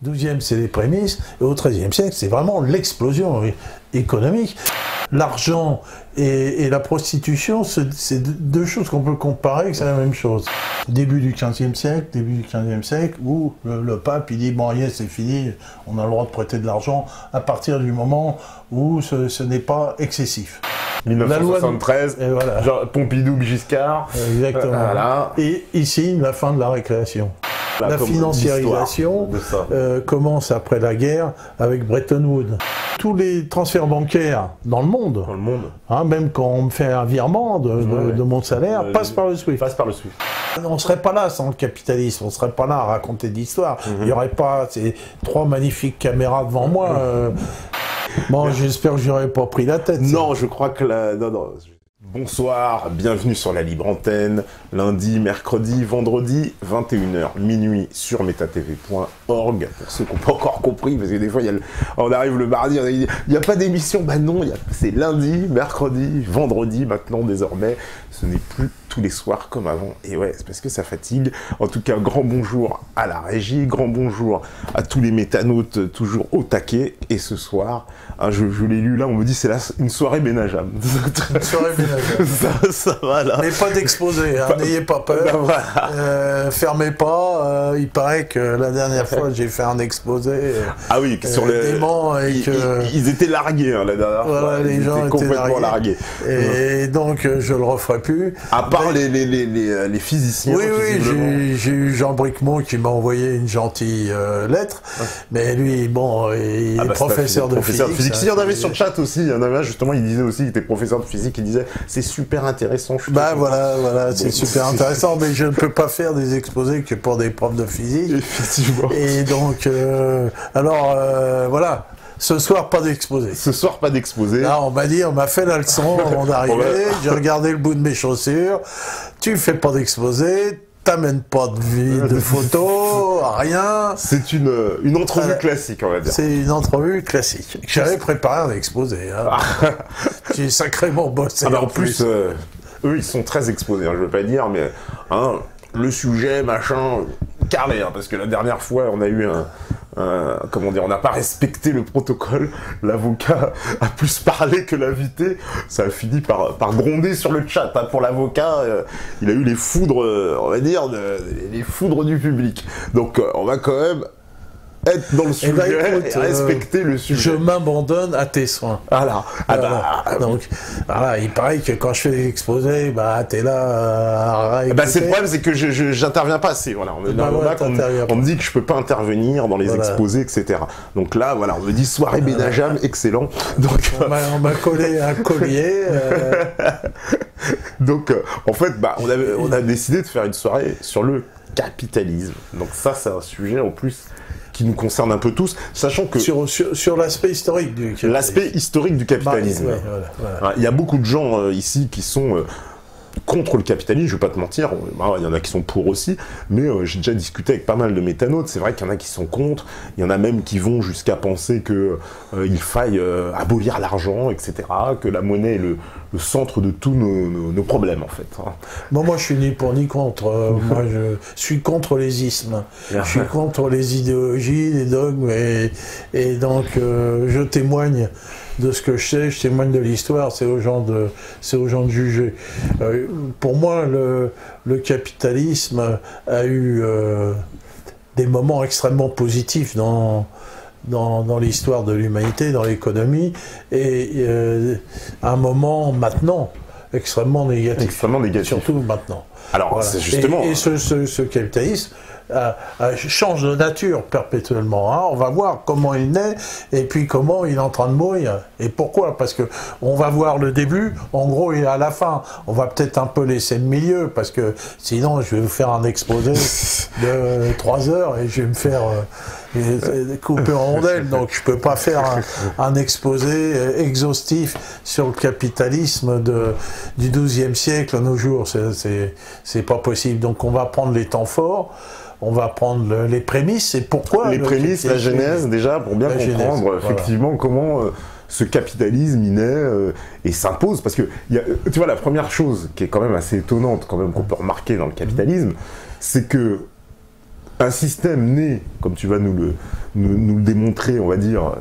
XIIe, c'est les prémices, et au XIIIe siècle, c'est vraiment l'explosion économique. L'argent et la prostitution, c'est deux choses qu'on peut comparer, que c'est la même chose. Début du XVe siècle, où le pape il dit bon, yes, c'est fini, on a le droit de prêter de l'argent à partir du moment où ce n'est pas excessif. 1973, et voilà. Genre Pompidou, Giscard. Exactement. Voilà. Et ici, la fin de la récréation. La financiarisation commence après la guerre avec Bretton Woods. Tous les transferts bancaires dans le monde, hein, même quand on me fait un virement de mon salaire, passe par le SWIFT. On ne serait pas là sans le capitalisme, on ne serait pas là à raconter de l'histoire. Il n'y aurait pas ces trois magnifiques caméras devant moi. Bon, j'espère que je n'aurais pas pris la tête. Non, je crois que non. Bonsoir, bienvenue sur la libre antenne, lundi, mercredi, vendredi, 21h, minuit sur metatv.org, pour ceux qui n'ont pas encore compris, parce que des fois, on arrive le mardi, il n'y a pas d'émission, bah non, c'est lundi, mercredi, vendredi, maintenant, désormais, ce n'est plus tous les soirs comme avant, et ouais, c'est parce que ça fatigue. En tout cas, grand bonjour à la régie, grand bonjour à tous les métanautes, toujours au taquet, et ce soir, hein, je l'ai lu là, on me dit c'est une soirée ménageable. Une soirée ménageable. ça va là. Mais pas d'exposé, hein, n'ayez pas peur. Ben voilà. Fermez pas, il paraît que la dernière fois j'ai fait un exposé. Ah oui, sur le dément et ils étaient largués hein, la dernière fois. Les gens étaient complètement largués. Et donc je le referai plus. À part les physiciens. Oui, j'ai eu Jean Bricmont qui m'a envoyé une gentille lettre, mais lui, bon, il est professeur de physique. Il y en avait sur le chat aussi, il y en avait un, justement, il disait aussi qu'il était professeur de physique, il disait c'est super intéressant. Bah voilà, c'est super intéressant, mais je ne peux pas faire des exposés que pour des profs de physique. Effectivement. Et donc, voilà. Ce soir, pas d'exposé. Ce soir, pas d'exposé. Là, on m'a fait la leçon avant d'arriver. J'ai regardé le bout de mes chaussures. Tu fais pas d'exposé. T'amènes pas de photos, rien. C'est une entrevue classique, on va dire. C'est une entrevue classique. J'avais préparé un exposé. Hein. J'ai sacrément bossé. En plus, eux, ils sont très exposés. Hein, je veux pas dire, mais hein, le sujet, machin, carré. Hein, parce que la dernière fois, on a eu comment dire, on n'a pas respecté le protocole, l'avocat a plus parlé que l'invité, ça a fini par gronder sur le chat, hein. Pour l'avocat, il a eu les foudres, on va dire, les foudres du public. Donc on va quand même être dans le sujet et respecter le sujet. Je m'abandonne à tes soins. Voilà. Donc, voilà, il paraît que quand je fais l'exposé, t'es là à c'est le problème, c'est que j'interviens pas assez. Voilà. On me dit que je peux pas intervenir dans les exposés, etc. Donc là, voilà, on me dit soirée ménageable, excellent. Donc, on m'a collé un collier. Donc, en fait, on a décidé de faire une soirée sur le capitalisme. Donc ça, c'est un sujet en plus qui nous concerne un peu tous, sachant que... Sur l'aspect historique du capitalisme. L'aspect historique du capitalisme. Voilà. Il y a beaucoup de gens ici qui sont contre le capitalisme, je vais pas te mentir, il y en a qui sont pour aussi, mais j'ai déjà discuté avec pas mal de métanautes, c'est vrai qu'il y en a qui sont contre, il y en a même qui vont jusqu'à penser que il faille abolir l'argent, etc., que la monnaie est le centre de tous nos problèmes, en fait. Moi, je suis ni pour ni contre. Moi, je suis contre les ismes. Je suis contre les idéologies, les dogmes, et donc je témoigne de ce que je sais, je témoigne de l'histoire, c'est aux gens de juger. Pour moi, le capitalisme a eu des moments extrêmement positifs dans l'histoire de l'humanité, dans l'économie, et un moment maintenant extrêmement négatif. Extrêmement négatif. Surtout maintenant. Alors, voilà. C'est justement... Et ce capitalisme change de nature perpétuellement. Hein. On va voir comment il naît et puis comment il est en train de mourir. Et pourquoi? Parce que on va voir le début, en gros, et à la fin. On va peut-être un peu laisser le milieu, parce que sinon, je vais vous faire un exposé de 3 heures et je vais me faire couper en rondelles. Donc, je peux pas faire un exposé exhaustif sur le capitalisme du XIIe siècle à nos jours. C'est pas possible. Donc, on va prendre les temps forts. On va prendre les prémices, et pourquoi les prémices, la genèse, déjà, pour bien comprendre effectivement comment ce capitalisme il naît et s'impose. Parce que, tu vois, la première chose qui est quand même assez étonnante, quand même, qu'on peut remarquer dans le capitalisme, c'est que un système né, comme tu vas nous le démontrer, on va dire,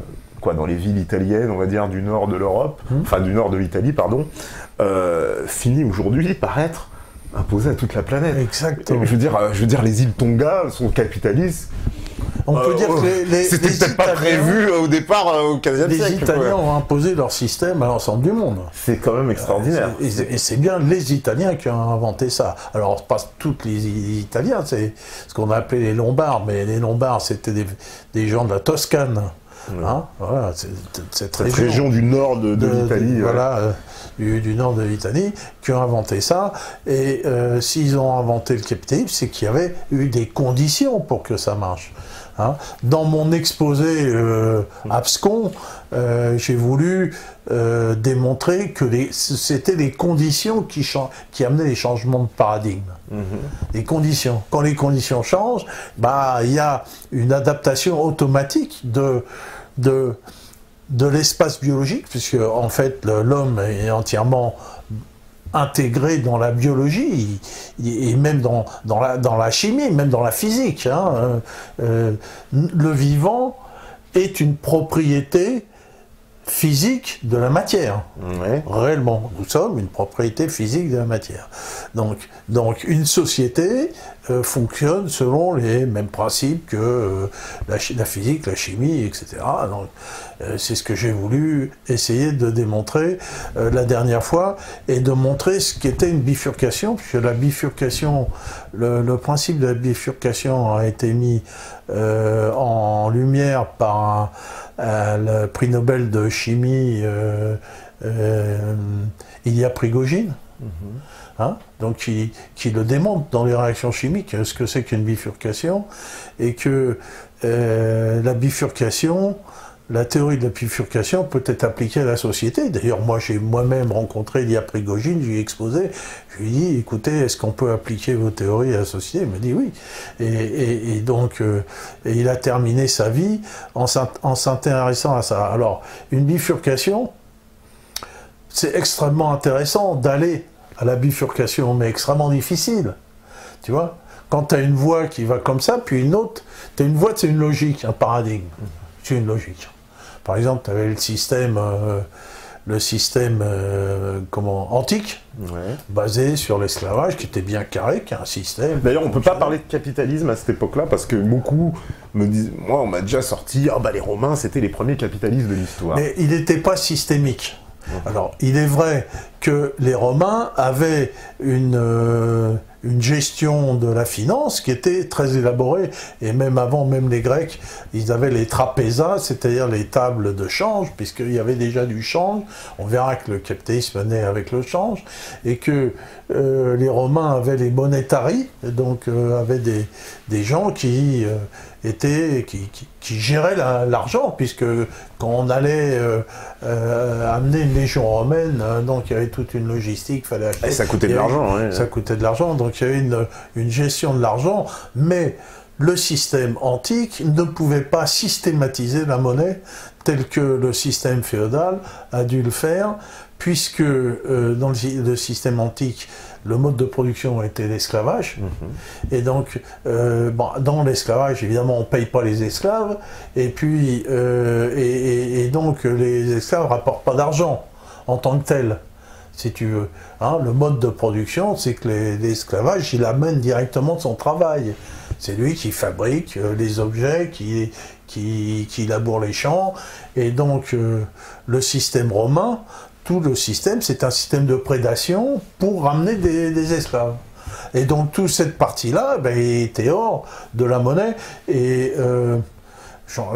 dans les villes italiennes, on va dire, du nord de l'Europe, enfin du nord de l'Italie, pardon, finit aujourd'hui par être imposé à toute la planète. Exactement. Je veux dire, les îles Tonga sont capitalistes. On peut dire que c'était peut-être pas prévu au départ au 15e siècle. Les Italiens ont imposé leur système à l'ensemble du monde. C'est quand même extraordinaire. Et c'est bien les Italiens qui ont inventé ça. Alors, pas tous les Italiens, c'est ce qu'on a appelé les Lombards, mais les Lombards, c'était des gens de la Toscane. Hein, voilà, cette région du nord de l'Italie. Voilà, du nord de l'Italie, qui ont inventé ça. Et s'ils ont inventé le capitalisme, c'est qu'il y avait eu des conditions pour que ça marche. Hein. Dans mon exposé abscon, j'ai voulu démontrer que c'était les conditions qui amenaient les changements de paradigme. Les conditions. Quand les conditions changent, il y a une adaptation automatique de l'espace biologique, puisque en fait l'homme est entièrement intégré dans la biologie et même dans la chimie, même dans la physique. Hein. Le vivant est une propriété physique de la matière. Ouais. Réellement, nous sommes une propriété physique de la matière. Donc une société fonctionne selon les mêmes principes que la physique, la chimie, etc. Donc c'est ce que j'ai voulu essayer de démontrer la dernière fois, et de montrer ce qu'était une bifurcation, puisque la bifurcation, le principe de la bifurcation a été mis en lumière par le prix Nobel de chimie Ilya Prigogine, hein, donc qui le démontre dans les réactions chimiques, ce que c'est qu'une bifurcation, et que la bifurcation, la théorie de la bifurcation peut être appliquée à la société. D'ailleurs, moi, j'ai moi-même rencontré Ilya Prigogine, je lui ai exposé, je lui ai dit, écoutez, est-ce qu'on peut appliquer vos théories à la société? Il m'a dit oui. Et donc, il a terminé sa vie en s'intéressant à ça. Alors, une bifurcation, c'est extrêmement intéressant d'aller à la bifurcation, mais extrêmement difficile. Tu vois? Quand tu as une voie qui va comme ça, puis une autre, tu as une voie, c'est une logique, un paradigme. C'est une logique. Par exemple, tu avais le système antique, basé sur l'esclavage, qui était bien carré, qui est un système. D'ailleurs, on ne peut pas parler de capitalisme à cette époque-là, parce que beaucoup me disent, moi, on m'a déjà sorti, les Romains, c'était les premiers capitalistes de l'histoire. Mais il n'était pas systémique. Alors, il est vrai que les Romains avaient une gestion de la finance qui était très élaborée, et même avant, même les Grecs, ils avaient les trapézas, c'est-à-dire les tables de change, puisqu'il y avait déjà du change. On verra que le capitalisme naît avec le change, et que les Romains avaient les monetarii, donc avaient des gens qui géraient l'argent, puisque quand on allait amener une légion romaine, donc il y avait toute une logistique, fallait acheter. Et ça coûtait de l'argent. Ça coûtait de l'argent, donc il y avait une gestion de l'argent, mais le système antique ne pouvait pas systématiser la monnaie tel que le système féodal a dû le faire, puisque dans le système antique, le mode de production était l'esclavage. Et donc, dans l'esclavage, évidemment, on ne paye pas les esclaves, et puis, et donc les esclaves ne rapportent pas d'argent en tant que tel, si tu veux. Hein, le mode de production, c'est que l'esclavage, il amène directement son travail. C'est lui qui fabrique les objets, qui laboure les champs, et donc le système romain, tout le système, c'est un système de prédation pour ramener des esclaves. Et donc toute cette partie-là était hors de la monnaie, et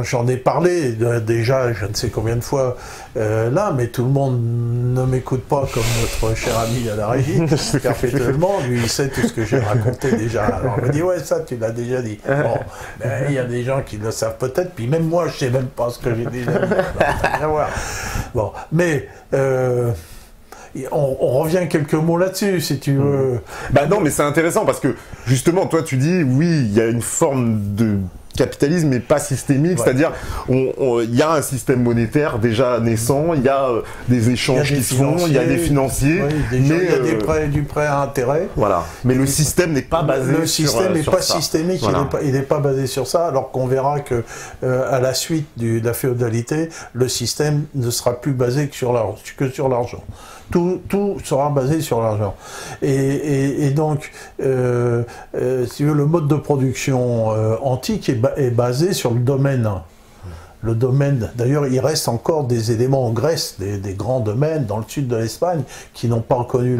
j'en ai parlé déjà je ne sais combien de fois là, mais tout le monde ne m'écoute pas comme notre cher ami à la régie, perpétuellement, lui il sait tout ce que j'ai raconté déjà. Alors il me dit ouais, ça tu l'as déjà dit. Bon, il y a des gens qui le savent peut-être, puis même moi je sais même pas ce que j'ai déjà dit. Bon, mais on revient quelques mots là-dessus, si tu veux. Non, mais c'est intéressant parce que justement, toi, tu dis oui, il y a une forme de capitalisme mais pas systémique, c'est-à-dire il y a un système monétaire déjà naissant, il y a des échanges qui se font, il y a des financiers, il y a du prêt à intérêt. Voilà. Mais le système n'est pas basé sur ça. Le système n'est pas systémique, voilà. Il n'est pas basé sur ça, alors qu'on verra que à la suite de la féodalité, le système ne sera plus basé que sur l'argent. Tout sera basé sur l'argent. Et donc, si tu veux, le mode de production antique est basé sur le domaine. Le domaine, d'ailleurs, il reste encore des éléments en Grèce, des grands domaines dans le sud de l'Espagne qui n'ont pas connu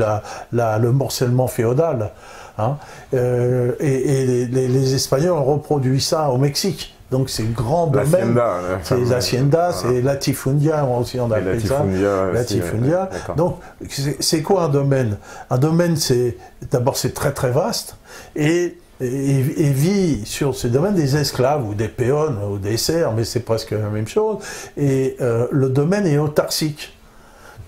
le morcellement féodal. Hein. Et les Espagnols ont reproduit ça au Mexique. Donc c'est grand domaine, c'est les haciendas, c'est latifundia aussi on appelle ça, latifundia. Donc c'est quoi un domaine? Un domaine, d'abord c'est très très vaste et vit sur ce domaine des esclaves ou des péons ou des serfs, mais c'est presque la même chose. Et le domaine est autarcique.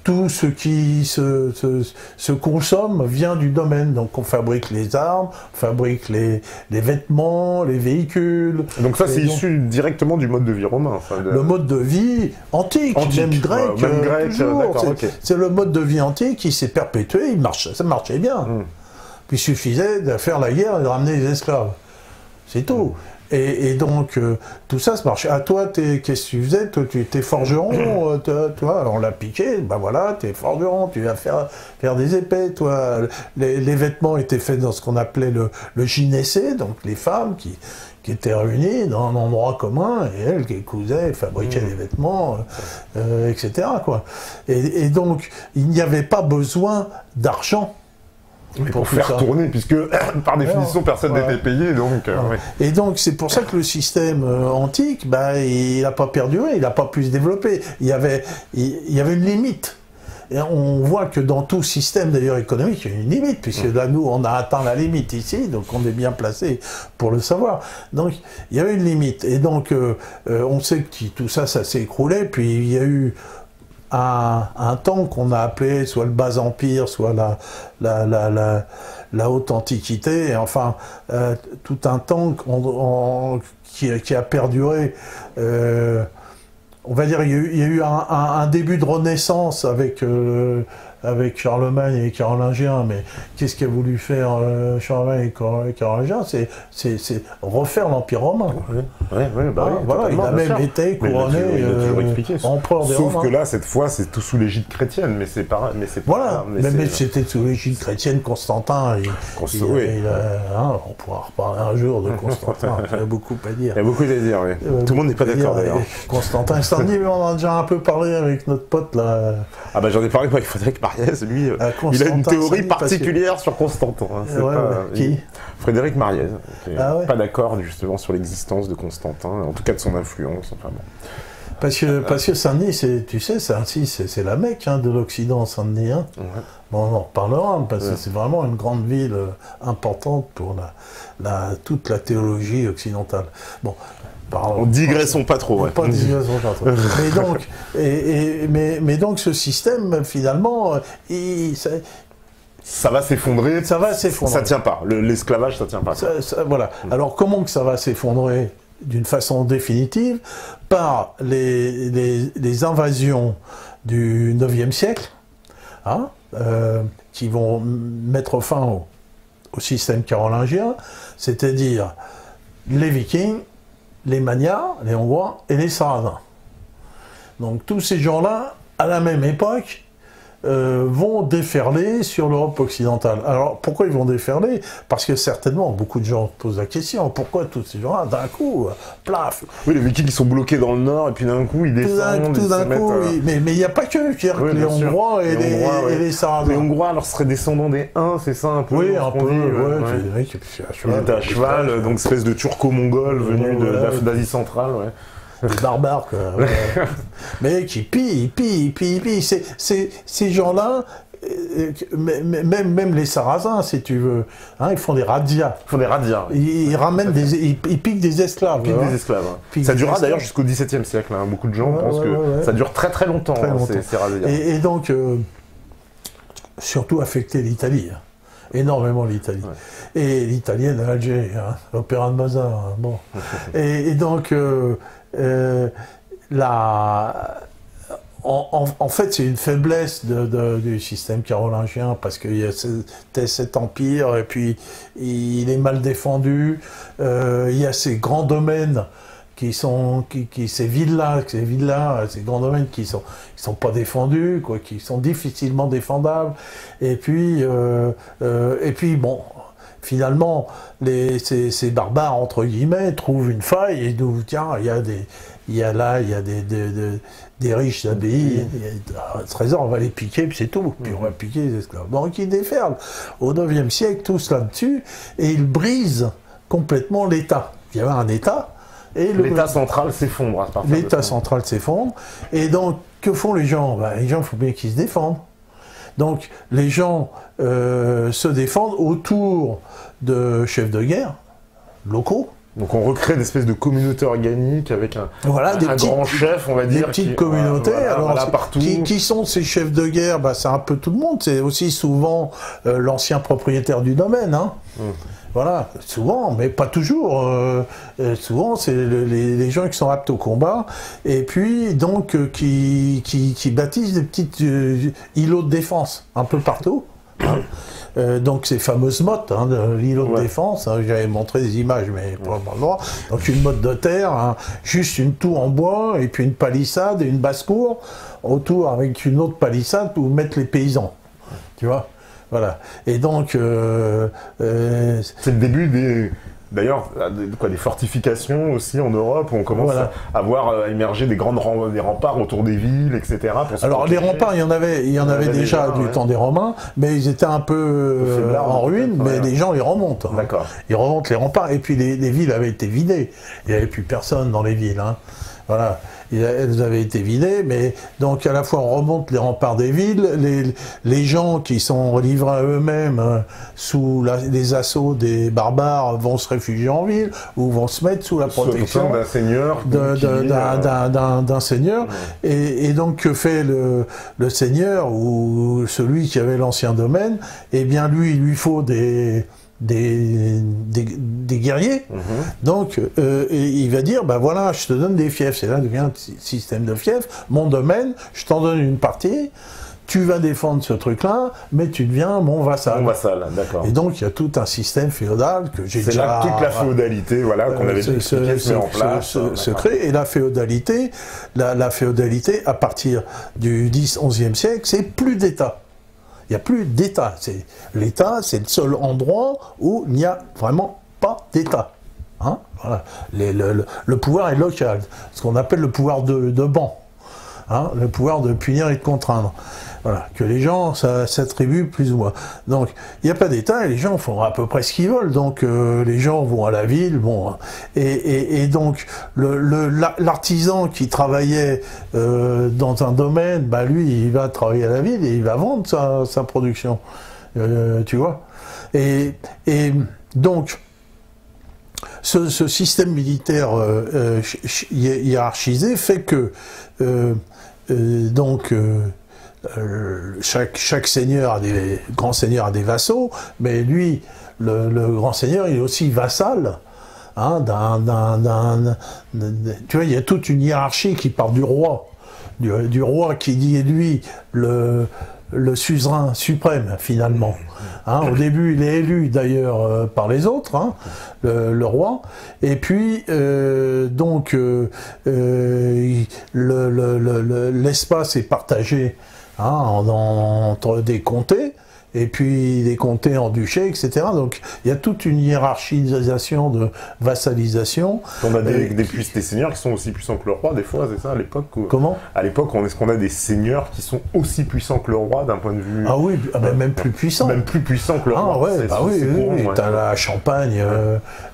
Tout ce qui se consomme vient du domaine. Donc on fabrique les armes, on fabrique les vêtements, les véhicules. Donc ça c'est issu directement du mode de vie romain. Le mode de vie antique. Même grec. C'est le mode de vie antique qui s'est perpétué, ça marchait bien. Puis il suffisait de faire la guerre et de ramener les esclaves. C'est tout. Et donc, tout ça, ça marchait. Ah, toi, qu'est-ce que tu faisais? Toi, tu étais forgeron, toi, on l'a piqué, ben voilà, t'es forgeron, tu vas faire des épées, toi. Les vêtements étaient faits dans ce qu'on appelait le gynécée, donc les femmes qui étaient réunies dans un endroit commun, et elles qui cousaient, fabriquaient des vêtements, etc., quoi. Et donc, il n'y avait pas besoin d'argent. Pour faire tourner, puisque par définition personne n'était payé, donc... Et donc c'est pour ça que le système antique, il n'a pas perduré, il n'a pas pu se développer. Il y avait une limite. Et on voit que dans tout système d'ailleurs économique, il y a une limite, puisque là nous on a atteint la limite ici, donc on est bien placé pour le savoir. Donc il y avait une limite. Et donc on sait que tout ça s'est écroulé, puis il y a eu un temps qu'on a appelé soit le bas empire, soit la haute antiquité, et enfin tout un temps qui a perduré. On va dire il y a eu un début de renaissance avec Charlemagne et les Carolingiens, mais qu'est-ce qu'a voulu faire Charlemagne et les Carolingiens? C'est refaire l'Empire romain. Voilà, il a même été couronné empereur des Romains. Sauf que là, cette fois, c'est tout sous l'égide chrétienne, mais c'est pas... Voilà, mais c'était sous l'égide chrétienne, Constantin. On pourra reparler un jour de Constantin, il y a beaucoup à dire. Il y a beaucoup à dire, oui. Tout le monde n'est pas d'accord, d'ailleurs. Constantin et Stanley, on en a déjà un peu parlé avec notre pote, là. Ah j'en ai parlé avec Frédéric Mariez, lui, il a une théorie particulière sur Constantin. Qui Frédéric Mariez, qui n'est pas d'accord justement sur l'existence de Constantin, en tout cas de son influence. Enfin, bon. Parce que Saint-Denis, tu sais, c'est la Mecque de l'Occident, Saint-Denis. Bon, on en reparlera, parce que c'est vraiment une grande ville importante pour toute la théologie occidentale. Bon. Digressons pas trop. Digressons pas trop. Mais donc ce système, finalement, ça va s'effondrer. Ça va s'effondrer. Ça tient pas. L'esclavage, ça tient pas. Voilà. Alors comment que ça va s'effondrer d'une façon définitive? Par les invasions du IXe siècle, qui vont mettre fin au système carolingien, c'est-à-dire les Vikings, les Magyars, les Hongrois et les Sarrasins. Donc tous ces gens-là, à la même époque, vont déferler sur l'Europe occidentale. Alors pourquoi ils vont déferler? Parce que certainement, beaucoup de gens posent la question, pourquoi tous ces gens-là, d'un coup, plaf? Oui, les Vikings qui sont bloqués dans le nord, et puis d'un coup, ils descendent. Tout d'un coup, mais il n'y a pas que les Hongrois et les Sarrasins. Les Hongrois, alors, seraient descendants des Huns, c'est ça un peu? Oui, un peu, Ils étaient à cheval, donc espèce de turco-mongol venu d'Asie centrale, des barbares, quoi. Mais qui pillent. Ces gens-là, même les Sarrasins, si tu veux, ils font des razzias. Ils ramènent ils piquent des esclaves. Ça durera d'ailleurs jusqu'au XVIIe siècle. Beaucoup de gens pensent que ça dure très très longtemps, ces razzias. Et donc, surtout affecter l'Italie. énormément l'Italie. Ouais. Et l'italienne à Alger, hein, l'opéra de Mozart. Hein, bon. et donc, en fait, c'est une faiblesse du système carolingien parce qu'il y a cet empire et puis il est mal défendu. Il y a ces grands domaines ces villas, ces grands domaines qui sont pas défendus, quoi, qui sont difficilement défendables. Et puis bon. Finalement, ces barbares, entre guillemets, trouvent une faille et nous, tiens, il y a des riches abbayes, il y a un trésor, on va les piquer, puis c'est tout. Puis on va piquer les esclaves. Donc ils déferlent au IXe siècle, tous là-dessus, et ils brisent complètement l'État. Il y avait un État, et l'État central s'effondre. L'État central s'effondre, et donc, que font les gens? Les gens, il faut bien qu'ils se défendent. Donc les gens se défendent autour de chefs de guerre locaux. Donc on recrée une espèce de communauté organique avec un grand chef, on va dire. Des petites communautés, partout. Qui sont ces chefs de guerre? C'est un peu tout le monde, c'est aussi souvent l'ancien propriétaire du domaine. Hein. Voilà, souvent, mais pas toujours. Souvent, c'est les gens qui sont aptes au combat, et puis donc qui bâtissent des petites îlots de défense un peu partout. Hein. Donc ces fameuses mottes, hein, l'îlot de défense, hein, j'avais montré des images, mais pas le droit. Donc une motte de terre, hein, juste une tour en bois, et puis une palissade et une basse-cour, autour avec une autre palissade pour mettre les paysans. Tu vois? Voilà. Et donc... c'est le début d'ailleurs, des fortifications aussi en Europe, où on commence à voir émerger des remparts autour des villes, etc. Alors les remparts, il y en avait déjà du temps des Romains, mais ils étaient un peu en ruine, mais les gens les remontent. Hein. D'accord. Ils remontent les remparts, et puis les villes avaient été vidées. Il n'y avait plus personne dans les villes. Hein. Voilà, elles avaient été vidées, mais donc à la fois on remonte les remparts des villes, les gens qui sont livrés à eux-mêmes sous les assauts des barbares vont se réfugier en ville ou vont se mettre sous la protection d'un seigneur. D'un seigneur. Et donc que fait le seigneur ou celui qui avait l'ancien domaine? Eh bien lui, il lui faut des guerriers. Donc il va dire, voilà, je te donne des fiefs, c'est là devient un système de fiefs, mon domaine, je t'en donne une partie, tu vas défendre ce truc-là, mais tu deviens mon vassal. Mon vassal, d'accord. Et donc il y a tout un système féodal que j'ai déjà... C'est là toute la féodalité, voilà, qu'on avait expliqué, se met en place. Se crée, et la féodalité, à partir du 10-11e siècle, c'est plus d'État. Il n'y a plus d'État. L'État, c'est le seul endroit où il n'y a vraiment pas d'État. Hein, voilà. Le pouvoir est local, ce qu'on appelle le pouvoir de banc, hein, le pouvoir de punir et de contraindre. Voilà, que les gens s'attribuent plus ou moins. Donc, il n'y a pas d'État et les gens font à peu près ce qu'ils veulent. Donc, les gens vont à la ville, bon, et donc l'artisan qui travaillait dans un domaine, lui, il va travailler à la ville et il va vendre sa production. Tu vois. Et donc, ce système militaire hiérarchisé fait que chaque seigneur grand seigneur a des vassaux, mais lui, le grand seigneur, il est aussi vassal. Hein, tu vois, il y a toute une hiérarchie qui part du roi, du roi qui dit lui le suzerain suprême finalement. Hein, au début, il est élu d'ailleurs par les autres, hein, le roi. Et puis l'espace est partagé. Hein, entre des comtés, et puis des comtés en duché, etc. Donc il y a toute une hiérarchisation de vassalisation. On a des seigneurs qui sont aussi puissants que le roi, des fois, c'est ça, à l'époque. Comment ? À l'époque, est-ce qu'on a des seigneurs qui sont aussi puissants que le roi d'un point de vue... Ah oui, même plus puissants. Même plus puissants que le roi. Ah ouais, oui. T'as la Champagne,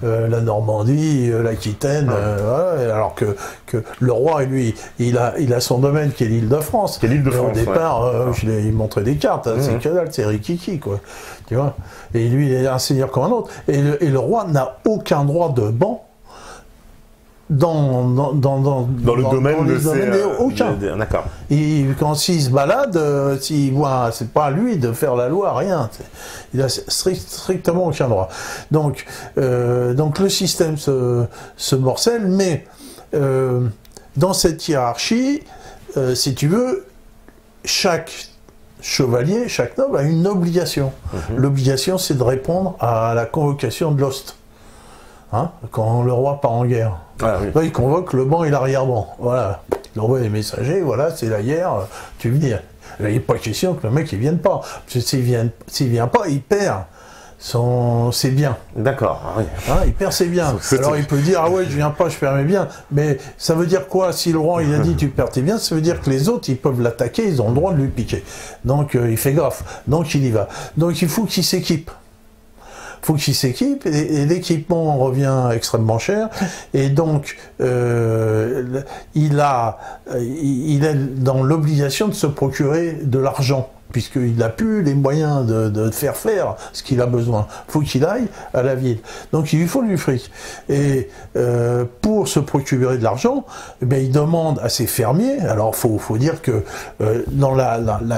la Normandie, l'Aquitaine, voilà, alors que le roi, lui, il a son domaine qui est l'île de France. Au départ, il montrait des cartes, hein, c'est que dalle, c'est rikiki, quoi. Tu vois. Et lui, il est un seigneur comme un autre. Et le roi n'a aucun droit de ban dans le domaine de ces... aucun. D'accord. Quand il se balade, s'il voit, c'est pas à lui de faire la loi, rien. Il a strictement aucun droit. Donc le système se morcelle, mais dans cette hiérarchie, si tu veux, chaque chevalier, chaque noble a une obligation. L'obligation, c'est de répondre à la convocation de l'host. Hein, quand le roi part en guerre. Ah, oui. Là, il convoque le banc et l'arrière-banc. Voilà. Il envoie des messagers, voilà, c'est la guerre, tu viens. Il n'est pas question que le mec il vienne pas. Parce que s'il vient pas, il perd ses biens. D'accord, oui. Hein, il perd ses biens. Alors il peut dire, ah ouais, je viens pas, je perds mes biens. Mais ça veut dire quoi? Si le roi il a dit tu perds tes biens, ça veut dire que les autres ils peuvent l'attaquer, ils ont le droit de lui piquer. Donc il fait gaffe. Donc il y va. Donc il faut qu'il s'équipe. Et l'équipement revient extrêmement cher et donc il est dans l'obligation de se procurer de l'argent puisqu'il n'a plus les moyens de faire ce qu'il a besoin. Il faut qu'il aille à la ville. Donc il lui faut du fric. Et pour se procurer de l'argent, eh bien, il demande à ses fermiers, alors il faut dire que dans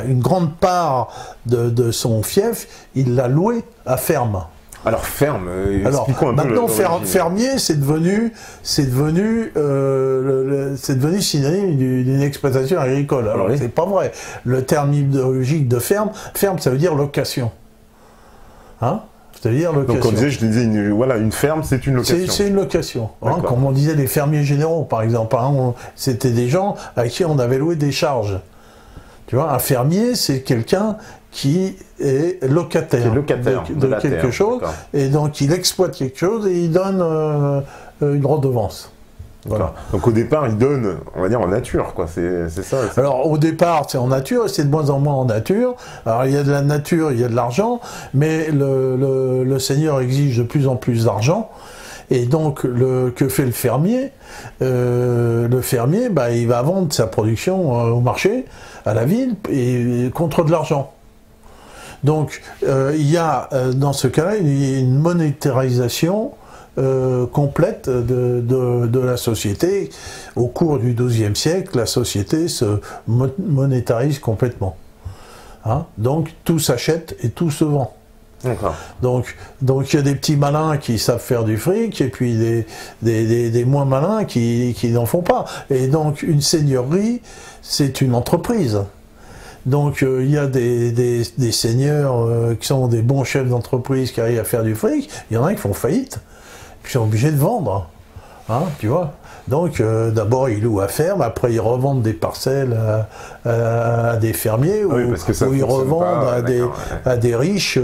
une grande part de son fief, il l'a loué à ferme. Alors ferme, expliquons un peu. Maintenant, fermier, c'est devenu synonyme d'une exploitation agricole. Alors oui. C'est pas vrai. Le terme idéologique de ferme, ça veut dire location. Hein? C'est-à-dire location. Donc on disait, je disais, une ferme, c'est une location. C'est une location. Hein, comme on disait les fermiers généraux, par exemple. Hein, c'était des gens à qui on avait loué des charges. Tu vois, un fermier, c'est quelqu'un qui est locataire, de quelque chose, et donc il exploite quelque chose et il donne une redevance. Voilà. Donc au départ, il donne, on va dire, en nature, quoi. C'est ça. Alors au départ, c'est en nature, et c'est de moins en moins en nature. Alors il y a de la nature, il y a de l'argent, mais le seigneur exige de plus en plus d'argent. Et donc, que fait le fermier? Le fermier, il va vendre sa production au marché, à la ville, et contre de l'argent. Donc, il y a dans ce cas-là une monétarisation complète de la société. Au cours du XIIe siècle, la société se monétarise complètement. Hein? Donc, tout s'achète et tout se vend. Donc il y a des petits malins qui savent faire du fric et puis des moins malins qui n'en font pas. Et donc une seigneurie, c'est une entreprise. Donc il y a des seigneurs qui sont des bons chefs d'entreprise qui arrivent à faire du fric, il y en a qui font faillite, puis sont obligés de vendre. Hein, tu vois. Donc d'abord ils louent à ferme, après ils revendent des parcelles à des fermiers ou ils revendent à des riches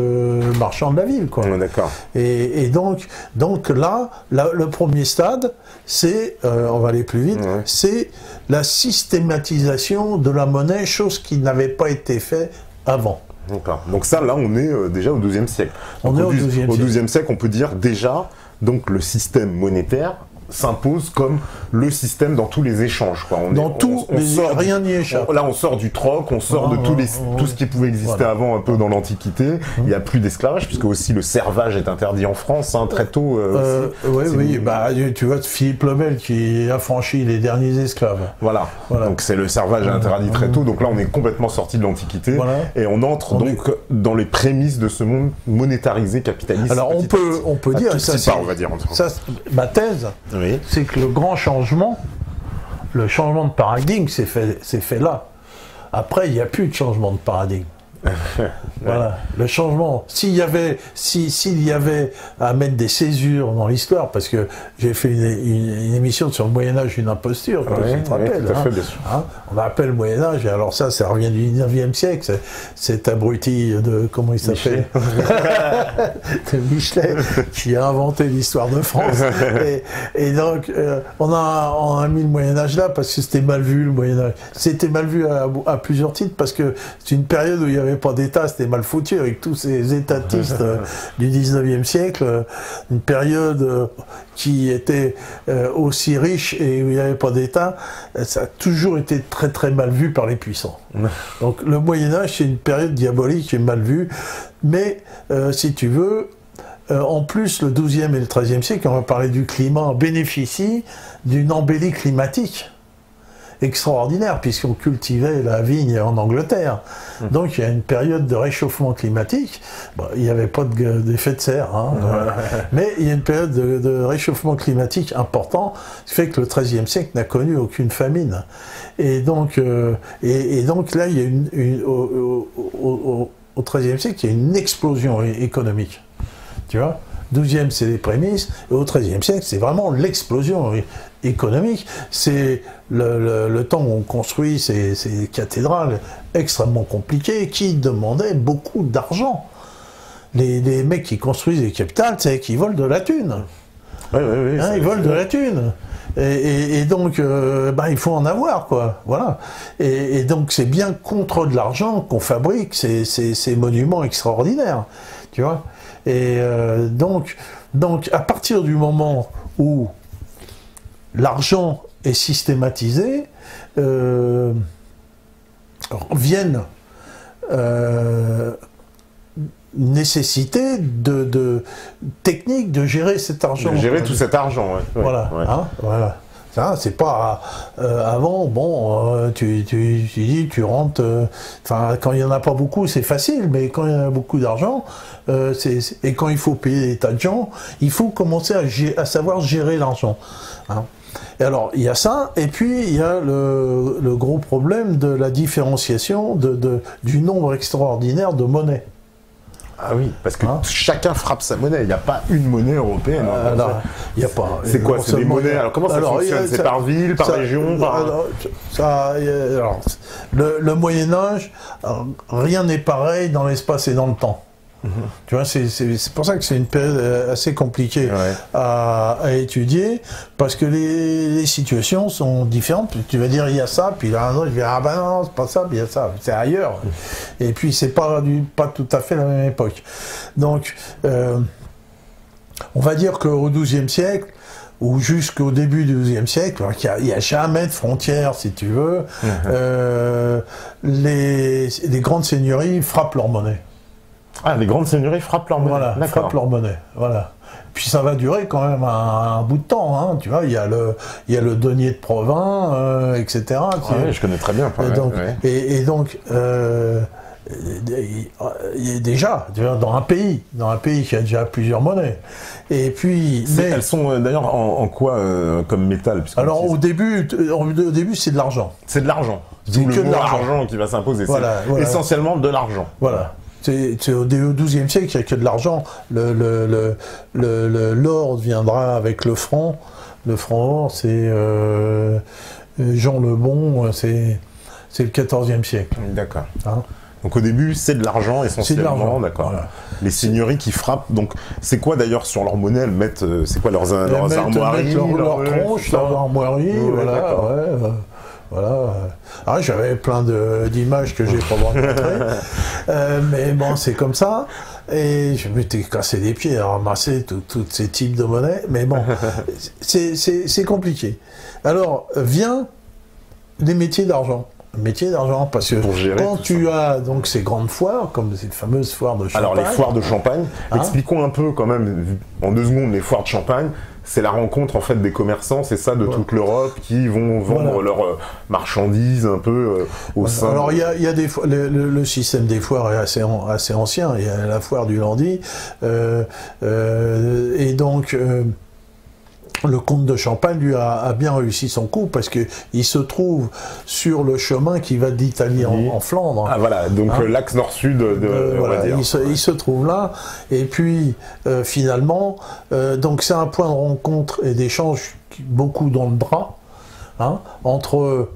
marchands de la ville. Quoi. D'accord. Et donc là, le premier stade, c'est, on va aller plus vite, c'est la systématisation de la monnaie, chose qui n'avait pas été faite avant. D'accord. Donc ça, là, on est déjà au XIIe siècle. On est au XIIe siècle, on peut dire déjà, donc le système monétaire s'impose comme le système dans tous les échanges. Quoi. Rien n'y échappe. Là, on sort du troc, on sort de tout ce qui pouvait exister avant un peu dans l'Antiquité. Il n'y a plus d'esclavage, puisque aussi le servage est interdit en France, hein, très tôt. Oui, tu vois, Philippe le Bel qui affranchit les derniers esclaves. Voilà. Donc c'est le servage interdit très tôt. Donc là, on est complètement sorti de l'Antiquité et on entre donc dans les prémices de ce monde monétarisé capitaliste. Alors on peut dire ça, on va dire. Ma thèse. Oui. C'est que le grand changement, le changement de paradigme s'est fait là. Après, il n'y a plus de changement de paradigme. Voilà, le changement. S'il y avait à mettre des césures dans l'histoire, parce que j'ai fait une émission sur le Moyen-Âge, une imposture, tu te rappelles, on appelle le Moyen-Âge, et alors ça revient du 19e siècle, cet abruti de, comment il s'appelle de Michelet, qui a inventé l'histoire de France. Et donc, on a mis le Moyen-Âge là, parce que c'était mal vu, le Moyen-Âge. C'était mal vu à plusieurs titres, parce que c'est une période où il y avait pas d'État, c'était mal foutu avec tous ces étatistes du 19e siècle, une période qui était aussi riche et où il n'y avait pas d'État, ça a toujours été très très mal vu par les puissants. Donc le Moyen-Âge, c'est une période diabolique et mal vue, mais si tu veux, en plus, le XIIe et le XIIIe siècle, on va parler du climat, bénéficie d'une embellie climatique extraordinaire, puisqu'on cultivait la vigne en Angleterre. Donc il y a une période de réchauffement climatique. Bon, il n'y avait pas d'effet de serre, hein, mais il y a une période de réchauffement climatique important, ce qui fait que le XIIIe siècle n'a connu aucune famine. Et donc, donc là, il y a au XIIIe siècle, il y a une explosion économique. Tu vois, XIIe, c'est les prémices, et au XIIIe siècle, c'est vraiment l'explosion économique. C'est le temps où on construit ces cathédrales extrêmement compliquées qui demandaient beaucoup d'argent. Les mecs qui construisent les capitales, c'est qu'ils volent de la thune. Oui, hein, ils volent de la thune. Et donc, il faut en avoir, quoi. Voilà. Et donc, c'est bien contre de l'argent qu'on fabrique ces monuments extraordinaires. Tu vois. Et donc, à partir du moment où l'argent est systématisé, viennent nécessité de techniques de gérer cet argent. De gérer tout cet argent, ouais. Voilà. Ouais. Hein, voilà. Ça, c'est pas avant, bon, tu rentres, quand il n'y en a pas beaucoup, c'est facile, mais quand il y en a beaucoup d'argent, et quand il faut payer des tas de gens, il faut commencer à savoir gérer l'argent. Hein. Et alors, il y a ça, et puis il y a le gros problème de la différenciation du nombre extraordinaire de monnaies. Ah oui, parce que chacun frappe sa monnaie, il n'y a pas une monnaie européenne. Alors, il n'y a pas. C'est quoi, c'est des monnaies? Alors comment ça fonctionne? C'est par ville, par région, par... Le Moyen-Âge, rien n'est pareil dans l'espace et dans le temps. Tu vois, c'est pour ça que c'est une période assez compliquée à étudier, parce que les situations sont différentes. Tu vas dire il y a ça, puis là un autre, je vais dire ah ben non, c'est pas ça, puis il y a ça, c'est ailleurs. Et puis c'est pas tout à fait la même époque. Donc on va dire qu'au XIIe siècle, ou jusqu'au début du XIIe siècle, il n'y a jamais de frontières, si tu veux, les grandes seigneuries frappent leur monnaie. Ah, les grandes seigneuries frappent leur monnaie. Voilà, frappent leur monnaie. Voilà. Puis ça va durer quand même un bout de temps. Hein, tu vois, il y a le denier de Provins, etc. Ouais, je connais très bien. Et donc, déjà, tu vois, dans un pays qui a déjà plusieurs monnaies. Et puis, elles sont d'ailleurs en quoi comme métal? Alors au début, c'est de l'argent. C'est de l'argent. C'est que de l'argent qui va s'imposer. Voilà, essentiellement de l'argent. Voilà. Au XIIe siècle, il n'y a que de l'argent. L'or viendra avec le franc. Le franc or, c'est Jean le Bon, c'est le XIVe siècle. D'accord. Hein? Donc au début, c'est de l'argent essentiellement, d'accord. Voilà. Les seigneuries qui frappent, donc c'est quoi d'ailleurs sur leur monnaie? Elles mettent, c'est quoi leurs armoiries? Leurs tronches, leurs armoiries, voilà. Voilà. Ah, j'avais plein d'images que j'ai pas montrées. Mais bon, c'est comme ça. Et je m'étais cassé les pieds à ramasser tous ces types de monnaies. Mais bon, c'est compliqué. Alors, vient les métiers d'argent. Métier d'argent, parce que quand tu as donc ces grandes foires, comme cette fameuse foire de Champagne... Alors, les foires de Champagne, expliquons un peu quand même, en 2 secondes, les foires de Champagne. C'est la rencontre en fait des commerçants, c'est ça, de toute l'Europe, qui vont vendre leurs marchandises un peu au sein. Alors il y a des le système des foires est assez ancien. Il y a la foire du Landy, et donc le comte de Champagne, lui, a bien réussi son coup, parce qu'il se trouve sur le chemin qui va d'Italie en Flandre. Ah voilà, donc l'axe nord-sud on va dire. Il se trouve là, et puis finalement, donc c'est un point de rencontre et d'échange beaucoup dans le drap, hein, entre,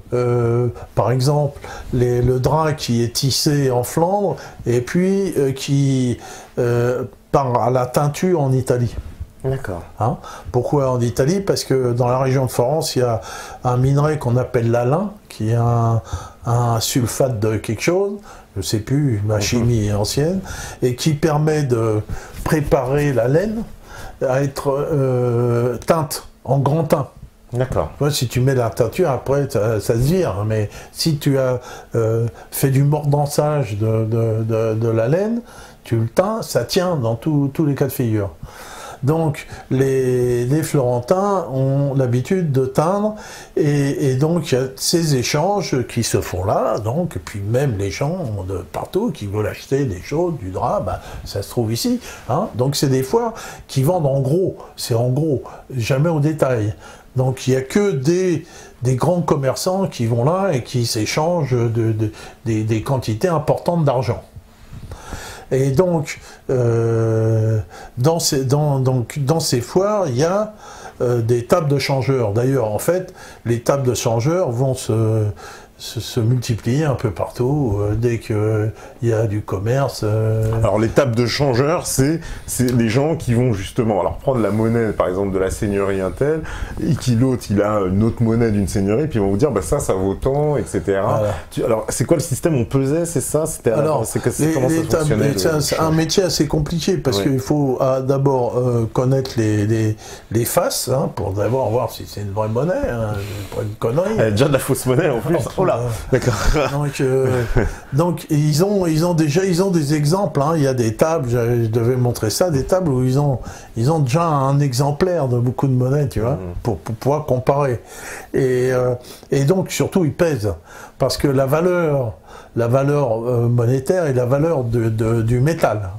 par exemple, le drap qui est tissé en Flandre, et puis qui part à la teinture en Italie. D'accord. Hein? Pourquoi en Italie? Parce que dans la région de Florence, il y a un minerai qu'on appelle l'alun, qui est un sulfate de quelque chose, je ne sais plus, ma chimie ancienne, et qui permet de préparer la laine à être teinte en grand teint. D'accord. Si tu mets la teinture, après, ça se vire. Mais si tu as fait du mordançage de la laine, tu le teins, ça tient dans tous les cas de figure. Donc, les Florentins ont l'habitude de teindre, et donc il y a ces échanges qui se font là, donc, et puis même les gens de partout qui veulent acheter des choses, du drap, ben, ça se trouve ici. Hein. Donc c'est des foires qui vendent en gros, c'est en gros, jamais au détail. Donc il n'y a que des grands commerçants qui vont là et qui s'échangent des quantités importantes d'argent. Et donc, dans ces foires, il y a des tables de changeurs. D'ailleurs, en fait, les tables de changeurs vont se multiplier un peu partout dès qu'il y a du commerce. Alors les tables de changeurs, c'est les gens qui vont justement alors prendre la monnaie par exemple de la seigneurie Intel, et qui l'autre il a une autre monnaie d'une seigneurie, puis ils vont vous dire bah ça vaut tant, etc. Voilà. Alors c'est quoi le système? On pesait, c'est ça? C'était alors comment ça fonctionnait? C'est un métier assez compliqué parce qu'il faut d'abord connaître les faces hein, pour d'abord voir si c'est une vraie monnaie, hein, pas une connerie. Il y a déjà de la fausse monnaie en plus. Oh là, d'accord. Donc ils ont des exemples. Hein. Il y a des tables, je devais montrer ça, des tables où ils ont déjà un exemplaire de beaucoup de monnaies, tu vois, pour pouvoir comparer. Et donc surtout ils pèsent parce que la valeur monétaire est la valeur du métal.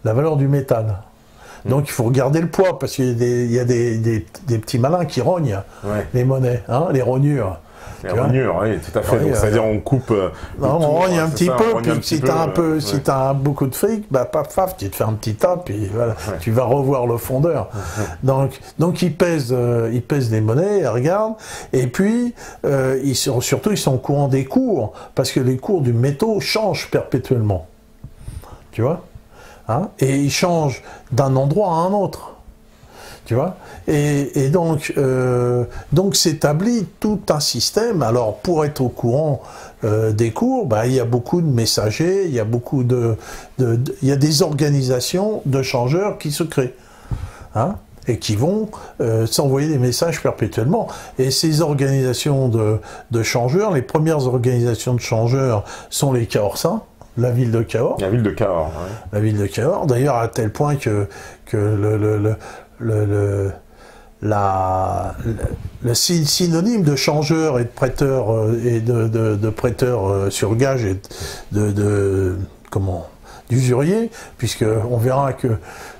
La valeur du métal. Donc il faut regarder le poids parce qu'il y a des petits malins qui rognent les monnaies, hein, les rognures. Les rognures, oui, tout à fait. Oui, donc c'est-à-dire on coupe. On rogne un petit peu, puis si tu as beaucoup de fric, bah paf, tu te fais un petit tas, puis voilà, tu vas revoir le fondeur. Donc ils pèsent les monnaies, ils regardent, et puis surtout ils sont au courant des cours, parce que les cours du métaux changent perpétuellement. Tu vois, hein, et ils changent d'un endroit à un autre. Tu vois, et donc s'établit tout un système. Alors pour être au courant des cours, bah, il y a beaucoup de messagers, il y a il y a des organisations de changeurs qui se créent, hein, et qui vont s'envoyer des messages perpétuellement. Et ces organisations de changeurs, les premières organisations de changeurs sont les Cahorsins. La ville de Cahors. La ville de Cahors, ouais. La ville de Cahors, d'ailleurs à tel point que le synonyme de changeur et de prêteur de prêteur sur gage et d'usurier, puisque on verra que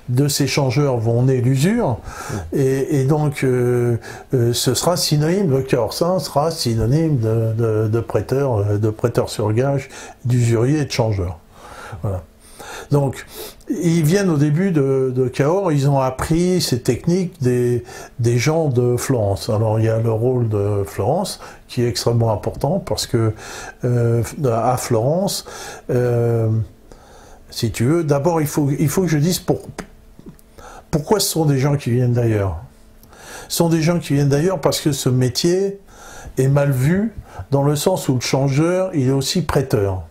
de ces changeurs vont naître l'usure, et donc ce sera synonyme, le Cahorsin sera synonyme de prêteur sur gage, d'usurier et de changeur. Voilà. Donc, ils viennent au début de Cahors, ils ont appris ces techniques des gens de Florence. Alors, il y a le rôle de Florence qui est extrêmement important parce que à Florence, si tu veux, d'abord il faut que je dise pourquoi ce sont des gens qui viennent d'ailleurs. Ce sont des gens qui viennent d'ailleurs parce que ce métier est mal vu dans le sens où le changeur, il est aussi prêteur.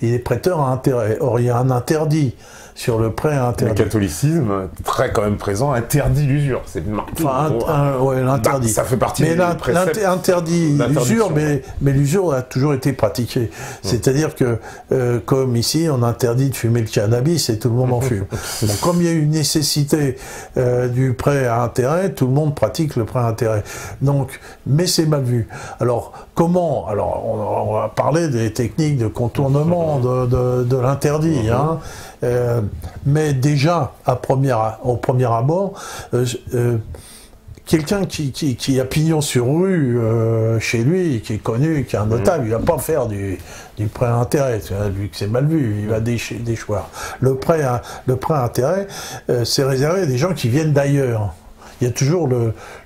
Il est prêteur à intérêt. Or, il y a un interdit sur le prêt à intérêt. Le catholicisme, très quand même présent, interdit l'usure. C'est marqué. Enfin, ouais, l'interdit. Ça fait partie des préceptes. Interdit l'usure, mais l'usure a toujours été pratiquée. C'est-à-dire que, comme ici, on interdit de fumer le cannabis et tout le monde en fume. Donc, comme il y a une nécessité du prêt à intérêt, tout le monde pratique le prêt à intérêt. Donc, mais c'est mal vu. Alors, comment? Alors, on va parler des techniques de contournement de l'interdit, hein. Mais déjà, au premier abord, quelqu'un qui a pignon sur rue chez lui, qui est connu, qui est un notable, il ne va pas faire du prêt à intérêt, vu que c'est mal vu, il va déchoir. Le prêt à intérêt, c'est réservé à des gens qui viennent d'ailleurs. Il y a toujours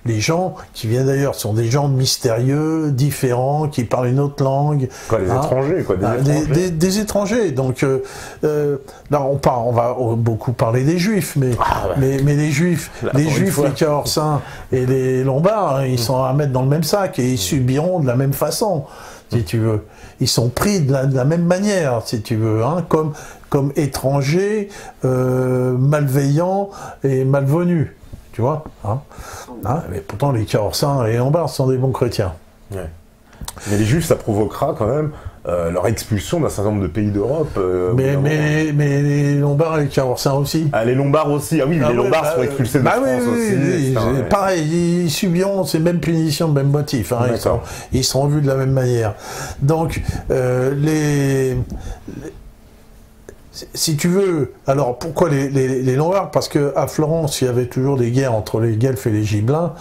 les gens qui viennent d'ailleurs, sont des gens mystérieux, différents, qui parlent une autre langue. Quoi, des étrangers, quoi, des étrangers. Donc là, on va beaucoup parler des Juifs, mais les Juifs, les Cahorsins et les Lombards, ils sont à mettre dans le même sac et ils subiront de la même façon, si tu veux. Ils sont pris de la même manière, si tu veux, hein, comme étrangers, malveillants et malvenus. tu vois. Mais pourtant, les Cahorsins et les Lombards sont des bons chrétiens. Ouais. Mais les Juifs, ça provoquera quand même leur expulsion d'un certain nombre de pays d'Europe. Mais les Lombards et les Cahorsins aussi. Ah, les Lombards aussi. Ah oui, les Lombards sont expulsés de France aussi. Pareil, ils subiront ces mêmes punitions, mêmes motifs. Ils seront vus de la même manière. Donc, si tu veux, alors pourquoi les Lombards? Parce qu'à Florence, il y avait toujours des guerres entre les Guelfes et les Gibelins,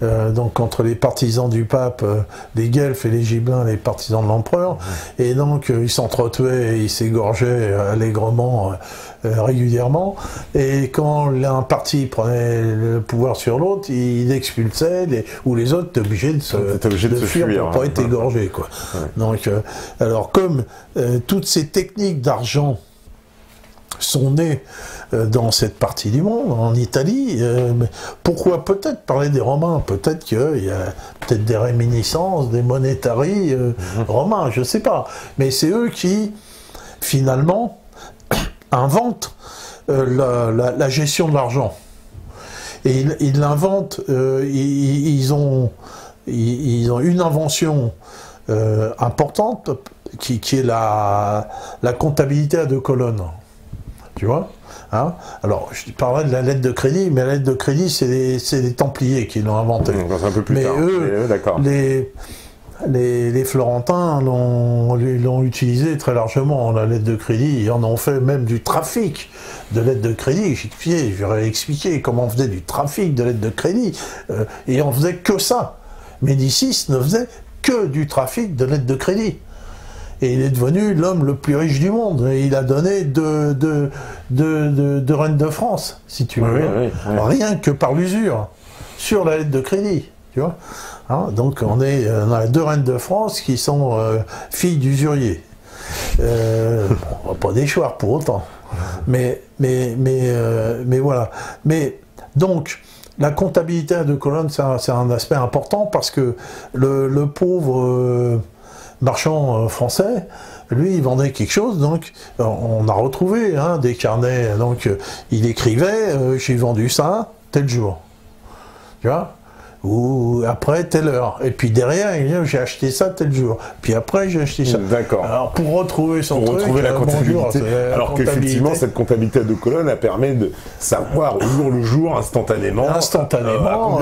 donc entre les partisans du pape, les Guelfes, et les Gibelins, les partisans de l'empereur, et donc ils s'entretuaient, ils s'égorgeaient allègrement, régulièrement, et quand un parti prenait le pouvoir sur l'autre, il expulsait, ou les autres étaient obligés de se fuir pour pas être égorgés, quoi. Ouais. Donc, alors comme toutes ces techniques d'argent sont nés dans cette partie du monde, en Italie. Pourquoi peut-être parler des Romains? Peut-être qu'il y a peut-être des réminiscences, des monétaries romains, je ne sais pas. Mais c'est eux qui, finalement, inventent la gestion de l'argent. Et ils l'inventent, ils ont une invention importante qui est la comptabilité à 2 colonnes. Tu vois, alors, je parlais de la lettre de crédit, mais la lettre de crédit, c'est les Templiers qui l'ont inventée. C'est un peu plus tard. Mais les Florentins l'ont utilisé très largement, la lettre de crédit. Ils en ont fait même du trafic de lettres de crédit. J'aurais expliqué comment on faisait du trafic de lettres de crédit. Et on faisait que ça. Médicis ne faisait que du trafic de lettres de crédit. Et il est devenu l'homme le plus riche du monde. Et il a donné deux reines de France, si tu veux. Oui. Rien que par l'usure, sur la lettre de crédit. Tu vois, donc on a 2 reines de France qui sont filles d'usuriers. Pas des choix pour autant. Mais voilà. Mais donc, la comptabilité à 2 colonnes, c'est un aspect important parce que le pauvre marchand français, lui, il vendait quelque chose, donc on a retrouvé des carnets, donc il écrivait j'ai vendu ça tel jour, tu vois, ou après telle heure, et puis derrière il dit j'ai acheté ça tel jour, puis après j'ai acheté ça. D'accord. Alors pour retrouver retrouver la comptabilité, alors qu'effectivement cette comptabilité à 2 colonnes elle permet de savoir au jour le jour instantanément.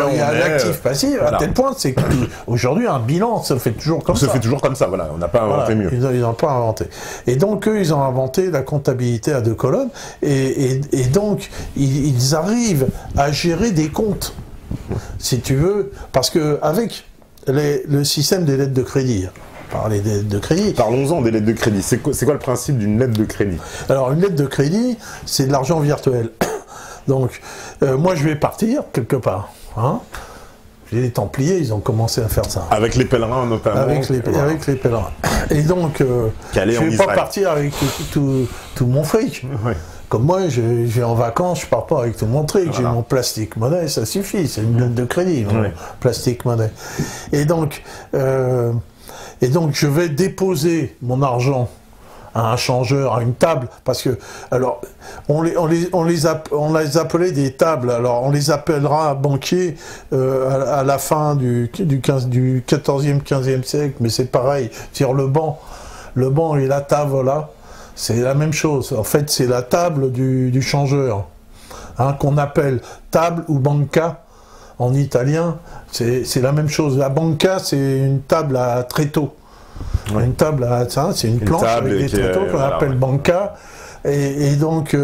Il y a l'actif passif, à tel point c'est qu'aujourd'hui un bilan se fait toujours comme ça. Se fait toujours comme ça, voilà, on n'a pas inventé mieux. Ils n'ont pas inventé. Et donc eux ils ont inventé la comptabilité à 2 colonnes, et donc ils arrivent à gérer des comptes. Si tu veux, parce que avec le système des lettres de crédit, les lettres de crédit. Parlons-en des lettres de crédit. C'est quoi le principe d'une lettre de crédit? Alors une lettre de crédit, c'est de l'argent virtuel. Donc moi je vais partir quelque part. Les Templiers, ils ont commencé à faire ça. Avec les pèlerins notamment. Avec les pèlerins. Et donc je ne vais pas partir avec tout mon fric. Ouais. Comme moi, je vais en vacances, je pars pas avec tout mon truc, j'ai mon plastique monnaie, ça suffit, c'est une lettre de crédit, plastique monnaie. Et donc, je vais déposer mon argent à un changeur, à une table, parce que, alors, on les appelait des tables, alors on les appellera banquiers à la fin du 14e, 15e siècle, mais c'est pareil, c'est-à-dire le banc et la table là, c'est la même chose. En fait, c'est la table du changeur, qu'on appelle table ou banca en italien. C'est la même chose. La banca, c'est une table à tréteaux. Ouais. Une table à c'est une planche avec des tréteaux qu'on appelle banca. Et donc,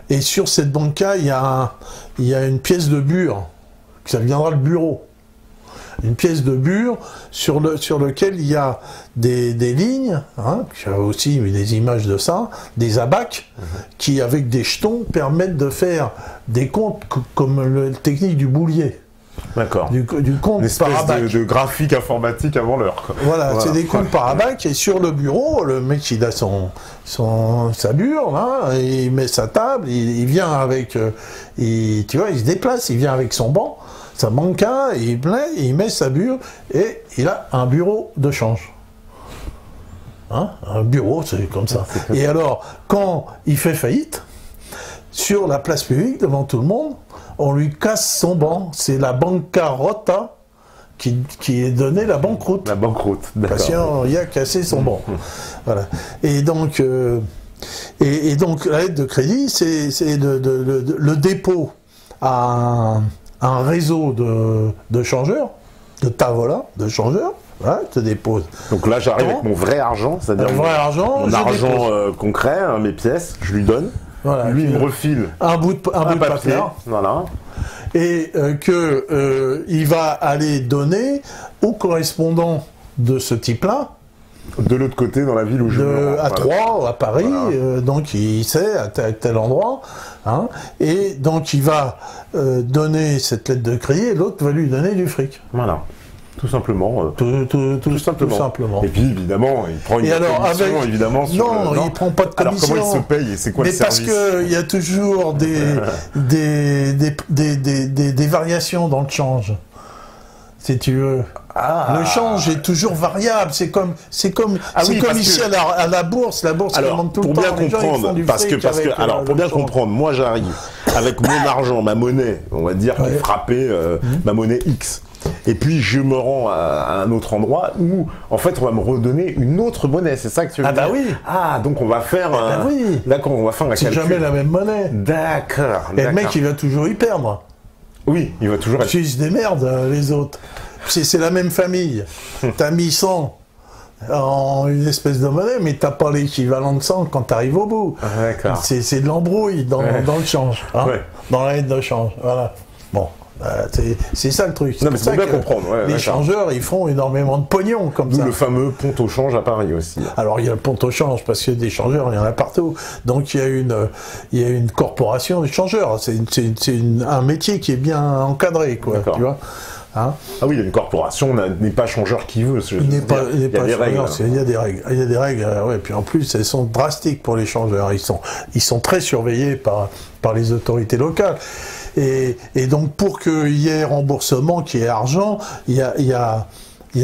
et sur cette banca, il y a une pièce de bure. Ça deviendra le bureau. Une pièce de bure sur lequel il y a des lignes, j'ai aussi mis des images de ça, des abacs, qui avec des jetons permettent de faire des comptes comme la technique du boulier. D'accord. Du compte par abac. De graphique informatique avant l'heure. Voilà, c'est des comptes par abac, et sur le bureau, le mec il a sa bure, là, et il met sa table, il vient avec, tu vois, il se déplace, il vient avec son banc, sa banca, il met sa bure, et il a un bureau de change. Un bureau, c'est comme ça. Et alors, quand il fait faillite, sur la place publique, devant tout le monde, on lui casse son banc. C'est la bancarota qui est donnée la banqueroute. La banqueroute, d'accord. Parce qu'il a cassé son banc. Voilà. Et donc, la lettre de crédit, c'est le dépôt à un réseau de changeurs, de tavola, de changeurs. Voilà, je te dépose. Donc là, j'arrive avec mon vrai argent, c'est-à-dire mon argent concret, hein, mes pièces, je lui donne. Voilà, lui, il me refile un bout de papier. Voilà. Et il va aller donner au correspondant de ce type-là. De l'autre côté, dans la ville où je me rends. À Troyes, à Paris, voilà. Donc il sait à tel endroit. Hein, et donc il va donner cette lettre de crédit et l'autre va lui donner du fric. Voilà. Tout simplement. Tout simplement. Et puis, évidemment, il prend une commission, évidemment. Non, il ne prend pas de commission. Alors, comment il se paye et c'est quoi le service? Mais parce qu'il y a toujours des variations dans le change, si tu veux. Le change est toujours variable. C'est comme ici à la bourse. La bourse remonte tout le temps. Pour bien comprendre, moi j'arrive avec mon argent, ma monnaie, on va dire, qui frappait ma monnaie X. Et puis je me rends à un autre endroit où, en fait, on va me redonner une autre monnaie. C'est ça que tu veux dire? Ah bah oui. Ah, donc on va faire D'accord, on va faire un calcul. C'est jamais la même monnaie. D'accord. Et le mec, il va toujours y perdre. Oui, il va toujours être... Ils se démerdent, les autres. C'est la même famille. T'as mis 100 en une espèce de monnaie, mais t'as pas l'équivalent de 100 quand t'arrives au bout. C'est de l'embrouille dans le change. Hein, dans la lettre de change. Voilà. Bon. C'est ça le truc. Non, mais c'est bien comprendre. Les changeurs, ils font énormément de pognon comme ça. Le fameux pont au change à Paris aussi. Alors il y a le pont au change parce que des changeurs, il y en a partout. Donc il y a une corporation des changeurs. C'est un métier qui est bien encadré, quoi. Tu vois. Hein? Ah oui, il y a une corporation, n'est pas changeur qui veut. Il y a des règles. Il y a des règles. Ouais. Puis en plus, elles sont drastiques pour les changeurs. Ils sont très surveillés par les autorités locales. Et donc pour qu'il y ait remboursement, qu'il y ait argent, il y a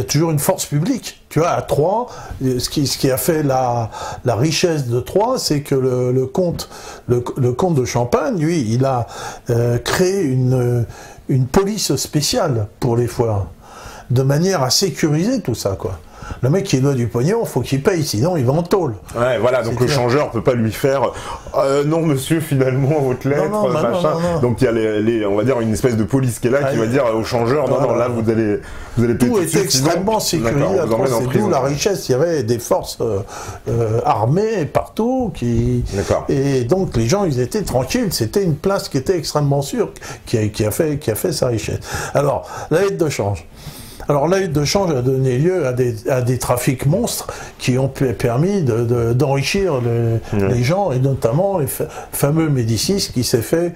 toujours une force publique. Tu vois, à Troyes, ce qui a fait la richesse de Troyes, c'est que le comte de Champagne, lui, il a créé une police spéciale pour les foires, de manière à sécuriser tout ça, quoi. Le mec qui doit du pognon, il faut qu'il paye, sinon il va en tôle. Ouais, voilà, donc le changeur peut pas lui faire non monsieur, finalement, votre lettre, machin. Non. Donc il y a on va dire une espèce de police qui est là, qui va dire au changeur, non, là vous allez payer tout était extrêmement sécurisé. C'est d'où la richesse, il y avait des forces armées partout, et donc les gens, ils étaient tranquilles, c'était une place qui était extrêmement sûre, qui a fait sa richesse. Alors, la lettre de change. Alors la lettre de change a donné lieu à des trafics monstres qui ont permis d'enrichir les gens, et notamment les fameux Médicis qui s'est fait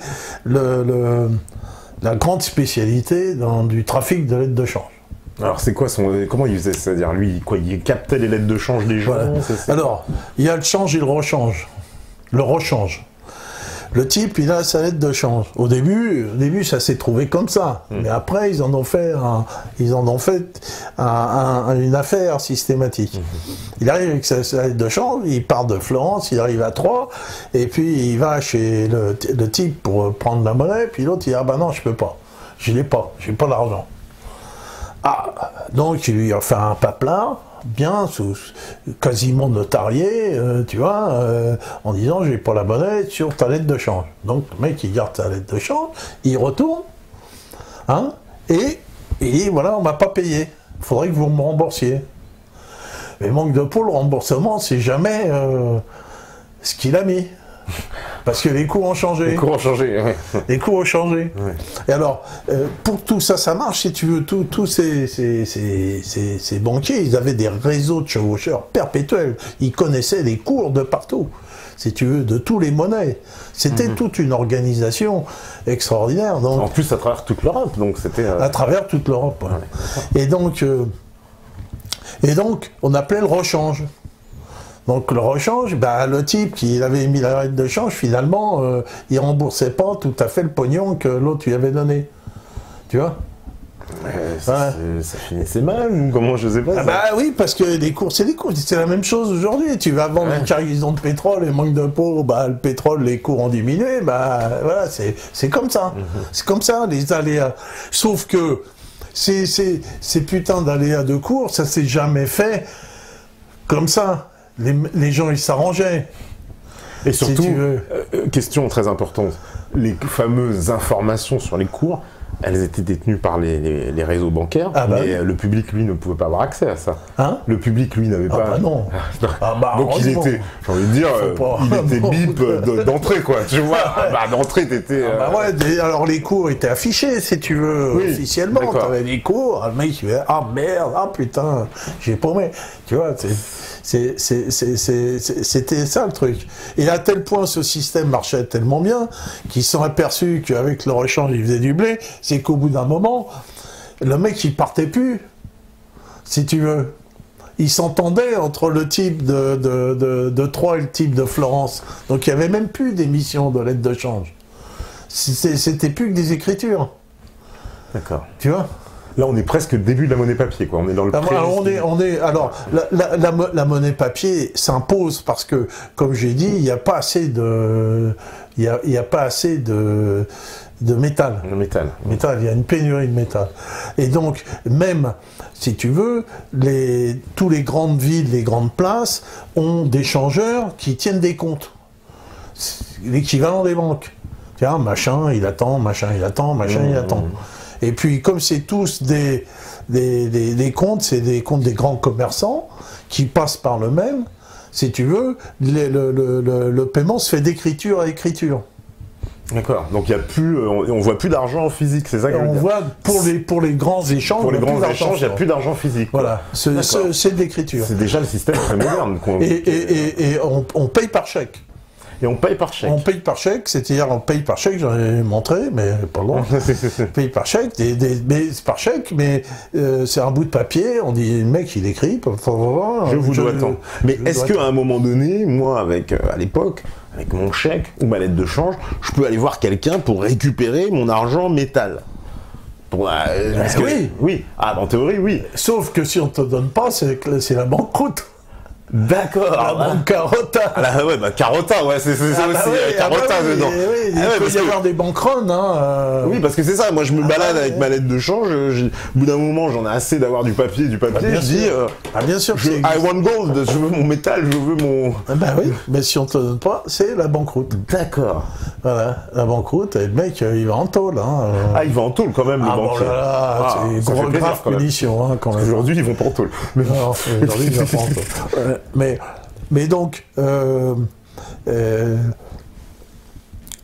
la grande spécialité du trafic de lettres de change. Alors c'est quoi comment il faisait? C'est-à-dire lui, il captait les lettres de change des gens. Voilà. Alors, il y a le change et le rechange. Le rechange. Le type, il a sa lettre de change. Au début, ça s'est trouvé comme ça. Mais après, ils en ont fait une affaire systématique. Il arrive avec sa lettre de change, il part de Florence, il arrive à Troyes, et puis il va chez le type pour prendre la monnaie, puis l'autre, il dit « Ah ben non, je peux pas. Je l'ai pas. J'ai pas l'argent. » Ah, donc il lui a fait un paplin, bien, quasiment notarié, tu vois, en disant j'ai pas la monnaie sur ta lettre de change. Donc le mec il garde sa lettre de change, il retourne, hein, et voilà, on m'a pas payé. Il faudrait que vous me remboursiez. Mais manque de peau, le remboursement, c'est jamais ce qu'il a mis. Parce que les coûts ont changé. Les coûts ont changé, oui. Les coûts ont changé. Ouais. Et alors, pour tout ça, ça marche, si tu veux, tous ces banquiers, ils avaient des réseaux de chevaucheurs perpétuels. Ils connaissaient les cours de partout, si tu veux, de tous les monnaies. C'était toute une organisation extraordinaire. Donc, en plus, à travers toute l'Europe, donc c'était... À travers toute l'Europe, ouais. Et donc, on appelait le rechange. Donc le rechange, le type qui avait mis la lettre de change, finalement, il remboursait pas tout à fait le pognon que l'autre lui avait donné. Tu vois? Ça finissait mal ou comment, je sais pas. Ah bah oui, parce que les cours, c'est la même chose aujourd'hui. Tu vas vendre une cargaison de pétrole et manque de peau, bah le pétrole, les cours ont diminué, bah voilà, c'est comme ça. C'est comme ça, les aléas. Sauf que ces putains d'aléas de cours, ça s'est jamais fait comme ça. Les gens, ils s'arrangeaient. Et surtout, si tu veux. Question très importante, les fameuses informations sur les cours, elles étaient détenues par les réseaux bancaires, mais le public, lui, ne pouvait pas avoir accès à ça. Hein? Le public, lui, n'avait pas... Bah non. Donc il était, j'ai envie de dire, il était bip d'entrée, quoi. Tu vois, d'entrée, t'étais... alors les cours étaient affichés, si tu veux, officiellement. T'avais les cours, le mec, il fait « Ah merde, ah putain, j'ai paumé ». Tu vois, c'était ça le truc. Et à tel point ce système marchait tellement bien qu'ils se sont aperçus qu'avec leur échange ils faisaient du blé, c'est qu'au bout d'un moment, le mec il partait plus, si tu veux. Il s'entendait entre le type de Troyes et le type de Florence. Donc il n'y avait même plus d'émission de lettres de change. C'était plus que des écritures. D'accord. Tu vois ? Là, on est presque au début de la monnaie papier, quoi. On est dans le alors, la monnaie papier s'impose parce que, comme j'ai dit, il n'y a pas assez de métal. Le métal. Il y a une pénurie de métal. Et donc, même, si tu veux, tous les grandes villes, les grandes places ont des changeurs qui tiennent des comptes. L'équivalent des banques. Tiens, machin, il attend, machin, il attend, machin, il attend. Et puis, comme c'est tous des comptes, c'est des comptes des grands commerçants qui passent par le même, si tu veux, le paiement se fait d'écriture à écriture. D'accord. Donc il y a plus, on voit plus d'argent physique, c'est ça que je veux dire. On voit pour les grands échanges. Pour les grands échanges, il n'y a plus d'argent physique. Voilà. C'est de l'écriture. C'est déjà le système très moderne. Et on paye par chèque. Et on paye par chèque. On paye par chèque, c'est-à-dire on paye par chèque, j'en ai montré, mais pas loin. On paye par chèque, mais c'est par chèque, mais c'est un bout de papier, on dit, le mec il écrit, je vous dois tant. Mais est-ce qu'à un moment donné, moi, à l'époque, avec mon chèque ou ma lettre de change, je peux aller voir quelqu'un pour récupérer mon argent métal? Oui. Ah, en théorie, oui. Sauf que si on te donne pas, c'est la banqueroute. D'accord. La banque Carota. Carota, c'est aussi Carota dedans. Il peut y avoir des banquerones, hein. Oui, parce que c'est ça, moi je me balade avec ma lettre de change, au bout d'un moment j'en ai assez d'avoir du papier, je dis, bien sûr, I want gold, je veux mon métal, je veux mon... oui, mais si on te donne pas, c'est la banqueroute. D'accord. Voilà, la banqueroute, et le mec, il va en tôle, hein. Ah, il va en tôle quand même, le banquier. C'est grave punition, hein, quand même. Aujourd'hui, ils vont pas en tôle. Non, aujourd'hui, ils vont pas en tôle. Mais donc,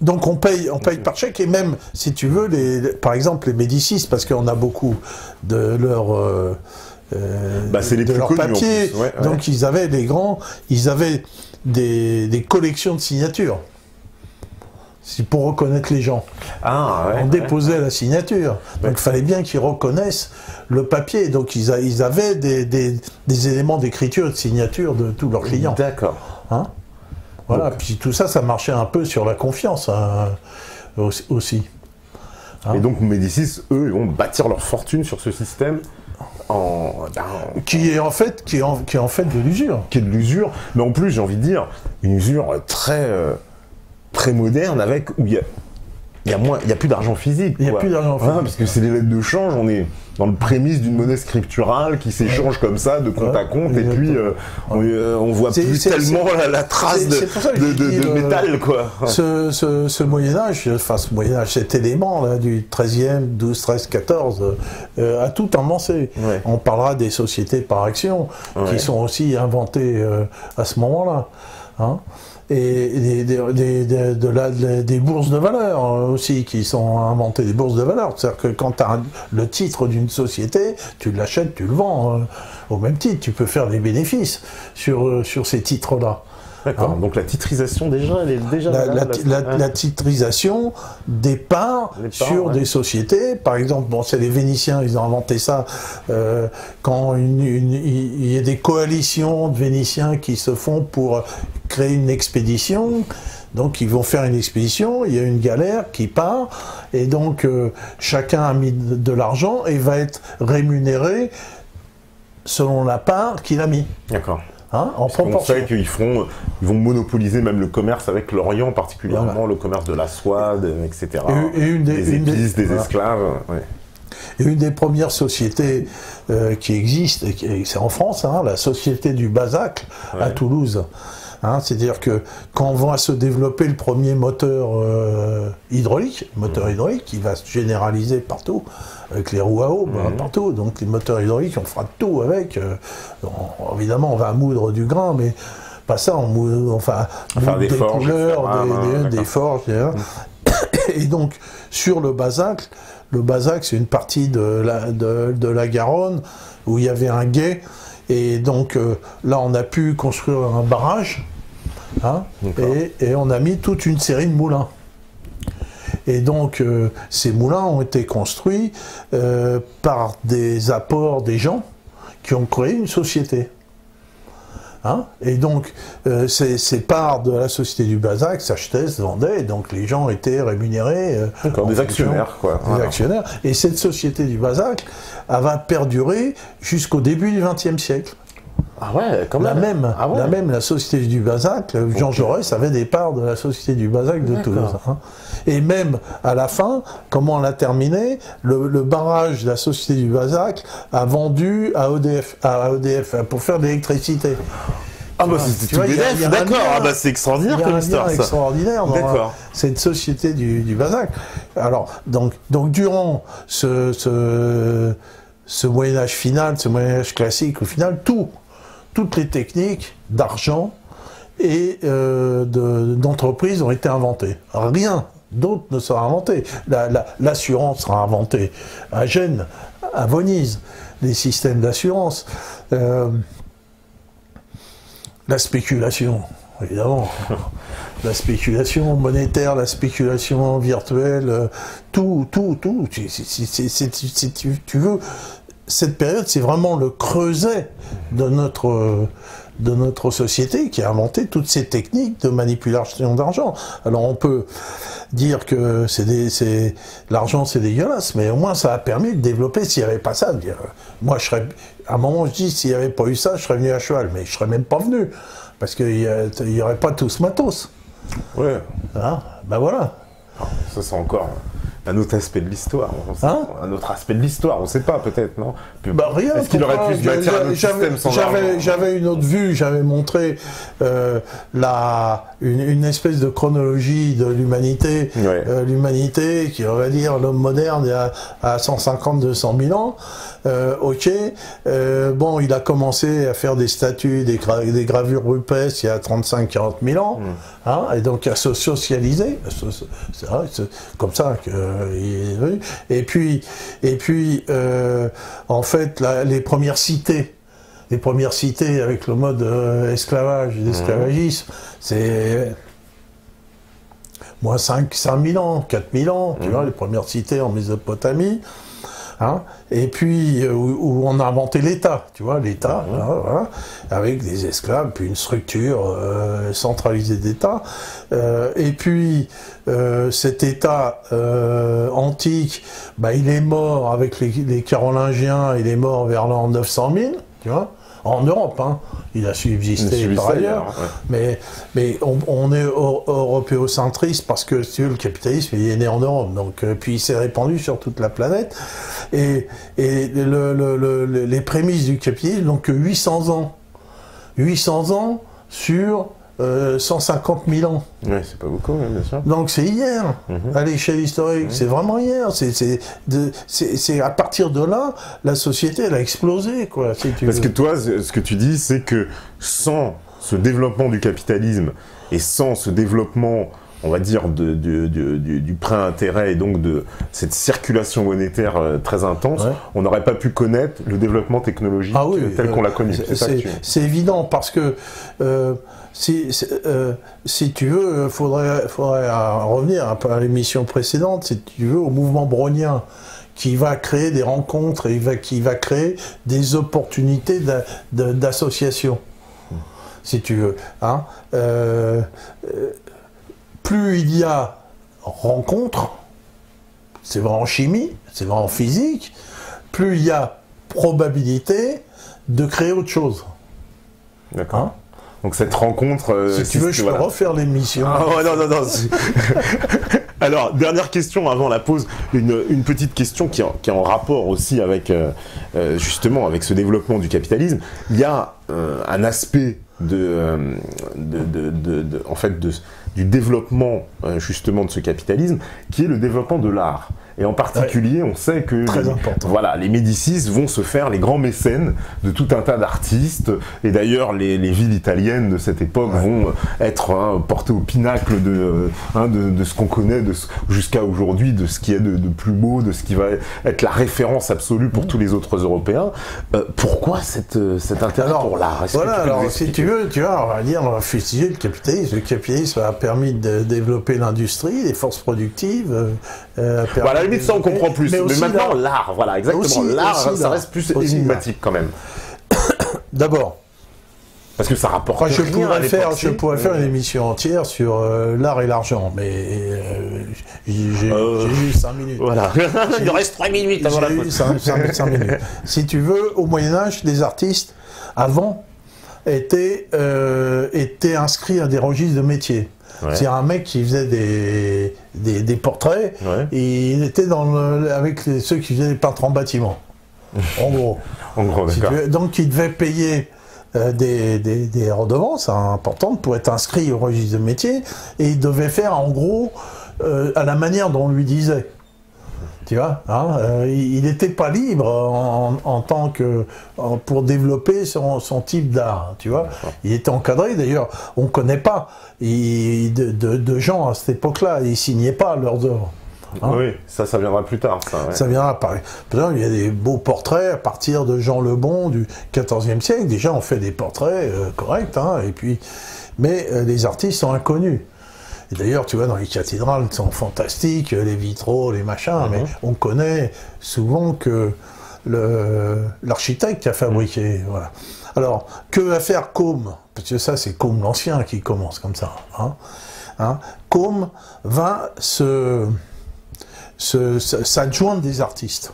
donc on paye par chèque, et même, si tu veux, par exemple les Médicis, parce qu'on a beaucoup de leurs papiers, donc ils avaient des collections de signatures. C'est pour reconnaître les gens. On déposait la signature. Donc il fallait bien qu'ils reconnaissent le papier. Donc ils avaient des éléments d'écriture et de signature de tous leurs clients. D'accord. Hein, voilà. Donc, puis tout ça, ça marchait un peu sur la confiance, hein, aussi. Hein. Et donc Médicis, eux, ils vont bâtir leur fortune sur ce système. Qui est en fait de l'usure. Qui est de l'usure. Mais en plus, j'ai envie de dire, une usure très moderne, où il y a plus d'argent physique. Il n'y a plus d'argent physique. Parce que c'est des lettres de change, on est dans le prémisse d'une monnaie scripturale qui s'échange comme ça, de compte à compte, et puis on voit plus tellement la trace de métal, quoi. Ce Moyen-Âge, cet élément là, du 13e, 12, 13, 14, a tout inventé. Ouais. On parlera des sociétés par action, qui sont aussi inventées à ce moment-là. Hein, et des bourses de valeur aussi qui sont inventées, des bourses de valeur. C'est-à-dire que quand tu as le titre d'une société, tu l'achètes, tu le vends au même titre. Tu peux faire des bénéfices sur ces titres-là. D'accord, Hein. donc la titrisation déjà, elle est déjà La titrisation des parts sur des sociétés. Par exemple, bon, c'est les Vénitiens, ils ont inventé ça quand il y a des coalitions de Vénitiens qui se font pour créer une expédition. Donc ils vont faire une expédition, il y a une galère qui part, et donc chacun a mis de l'argent et va être rémunéré selon la part qu'il a mis. D'accord. Hein, en proportion. On sait qu'ils vont monopoliser même le commerce avec l'Orient, particulièrement voilà. le commerce de la soie, etc. Et des épices, des esclaves. Ouais. Et une des premières sociétés qui existent, et c'est en France, hein, la société du Bazacle à Toulouse. Hein, c'est-à-dire que quand on va se développer le premier moteur hydraulique, qui va se généraliser partout, avec les roues à eau, partout, donc les moteurs hydrauliques, on fera tout avec. Évidemment, on va moudre du grain, mais pas ça, on moudre des forges, couleurs, des forges, et donc sur le Bazacle, c'est une partie de la Garonne où il y avait un gué. Et donc là, on a pu construire un barrage, hein, et on a mis toute une série de moulins. Et donc ces moulins ont été construits par des apports des gens qui ont créé une société. Hein, et donc ces parts de la société du Bazacle s'achetaient, se vendaient, et donc les gens étaient rémunérés. Des actionnaires, quoi. Des actionnaires. Et cette société du Bazacle, elle va perdurer jusqu'au début du XXe siècle. Ah ouais, quand même. La société du Bazacle, Jean Jaurès avait des parts de la société du Bazacle de Toulouse. Hein. Et même à la fin, comment on l'a terminé, le barrage de la société du Bazacle a vendu à EDF pour faire de l'électricité. Ah bah c'est tout BDF, d'accord, ah bah c'est extraordinaire comme histoire, ça. C'est extraordinaire dans cette société du Bazacle. Alors, donc durant ce Moyen-Âge final, ce Moyen-Âge classique, au final, toutes les techniques d'argent et d'entreprise ont été inventées. Rien d'autre ne sera inventé. L'assurance sera inventée à Gênes, à Venise, les systèmes d'assurance. La spéculation, évidemment. La spéculation monétaire, la spéculation virtuelle, tout. Si tu veux, cette période, c'est vraiment le creuset de notre société qui a inventé toutes ces techniques de manipulation d'argent. Alors on peut dire que l'argent c'est dégueulasse, mais au moins ça a permis de développer. S'il n'y avait pas ça, moi à un moment je dis s'il n'y avait pas eu ça, je serais venu à cheval, mais je serais même pas venu parce qu'il n'y aurait pas tout ce matos. Ouais. Hein, ben voilà. Ça c'est encore un autre aspect de l'histoire. Un autre aspect de l'histoire, on ne sait pas peut-être, non? Rien. Est-ce qu'il aurait pu se bâtir un autre système sans argent? J'avais une autre vue, j'avais montré une espèce de chronologie de l'humanité. L'humanité, qui on va dire l'homme moderne, à 150-200 000 ans. Bon, il a commencé à faire des statues, des gravures rupestres il y a 35-40 000 ans, hein, et donc à se socialiser. C'est comme ça qu'il est venu. Et puis en fait, les premières cités avec le mode esclavage et d'esclavagisme, c'est moins 5 000 ans, 4 000 ans, tu vois, les premières cités en Mésopotamie. Hein, et puis où on a inventé l'État, tu vois, l'État, voilà, avec des esclaves, puis une structure centralisée d'État. Et puis cet État antique, il est mort avec les Carolingiens, il est mort vers l'an 900 000, tu vois. En Europe, hein. Il a subsisté par ailleurs, mais on est européocentriste parce que si tu veux, le capitalisme il est né en Europe, donc puis il s'est répandu sur toute la planète, et les prémices du capitalisme, donc 800 ans sur 150 000 ans. Oui, c'est pas beaucoup, bien sûr. Donc c'est hier, à l'échelle historique, c'est vraiment hier. C'est à partir de là, la société, elle a explosé, quoi. Si tu Parce veux. que toi, ce que tu dis, c'est que sans ce développement du capitalisme et sans ce développement, on va dire, du prêt à intérêt et donc de cette circulation monétaire très intense, on n'aurait pas pu connaître le développement technologique tel qu'on l'a connu. C'est évident parce que si tu veux, faudrait revenir un peu à l'émission précédente, si tu veux, au mouvement brownien qui va créer des rencontres et qui va créer des opportunités d'association, si tu veux. Hein. Plus il y a rencontres, c'est vrai en chimie, c'est vrai en physique, plus il y a probabilité de créer autre chose. D'accord. Hein. Donc cette rencontre... si tu veux, je peux refaire l'émission. Ah, non. Alors, dernière question avant la pause, une petite question qui est en rapport aussi avec, justement, avec ce développement du capitalisme. Il y a un aspect en fait, du développement, justement, de ce capitalisme, qui est le développement de l'art. Et en particulier, on sait que les Médicis vont se faire les grands mécènes de tout un tas d'artistes. Et d'ailleurs, les villes italiennes de cette époque vont être portées au pinacle de ce qu'on connaît jusqu'à aujourd'hui, de ce qui est de plus beau, de ce qui va être la référence absolue pour tous les autres Européens. Pourquoi cet intérêt pour l'art? Voilà, alors si tu veux, on va dire, on va fustiger le capitalisme. Le capitalisme a permis de développer l'industrie, les forces productives. Voilà, limite ça on comprend plus, mais maintenant l'art, voilà, exactement, l'art ça reste plus énigmatique quand même. D'abord, parce que ça rapporte je pourrais faire une émission entière sur l'art et l'argent, mais j'ai juste 5 minutes. Voilà, il reste 3 minutes avant la pause. 5 minutes. Si tu veux, au Moyen-Âge, les artistes, avant, étaient inscrits à des registres de métiers. C'est un mec qui faisait des portraits, et il était avec ceux qui faisaient des peintres en bâtiment. En gros. Donc il devait payer des redevances importantes pour être inscrit au registre de métier, et il devait faire en gros à la manière dont on lui disait. Tu vois, il n'était pas libre en tant que pour développer son type d'art. Tu vois, il était encadré. D'ailleurs, on ne connaît pas de gens à cette époque-là. Ils signaient pas leurs œuvres. Oui, ça viendra plus tard. Ça viendra par exemple, il y a des beaux portraits à partir de Jean le Bon du XIVe siècle. Déjà, on fait des portraits corrects. Et puis, mais les artistes sont inconnus. Et d'ailleurs, tu vois, dans les cathédrales, ils sont fantastiques, les vitraux, les machins, mais on connaît souvent que l'architecte qui a fabriqué. Voilà. Alors, que va faire Côme? Parce que ça, c'est Côme l'Ancien qui commence comme ça. Côme va s'adjoindre des artistes.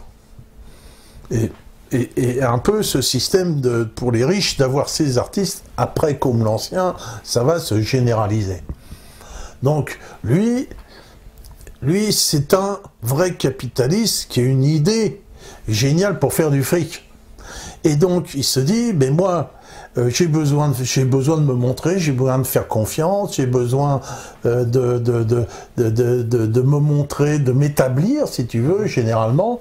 Et un peu ce système pour les riches d'avoir ces artistes, après Côme l'Ancien, ça va se généraliser. Donc, lui c'est un vrai capitaliste qui a une idée géniale pour faire du fric. Et donc, il se dit, mais moi, j'ai besoin de me montrer, j'ai besoin de faire confiance, j'ai besoin de me montrer, de m'établir, si tu veux, généralement.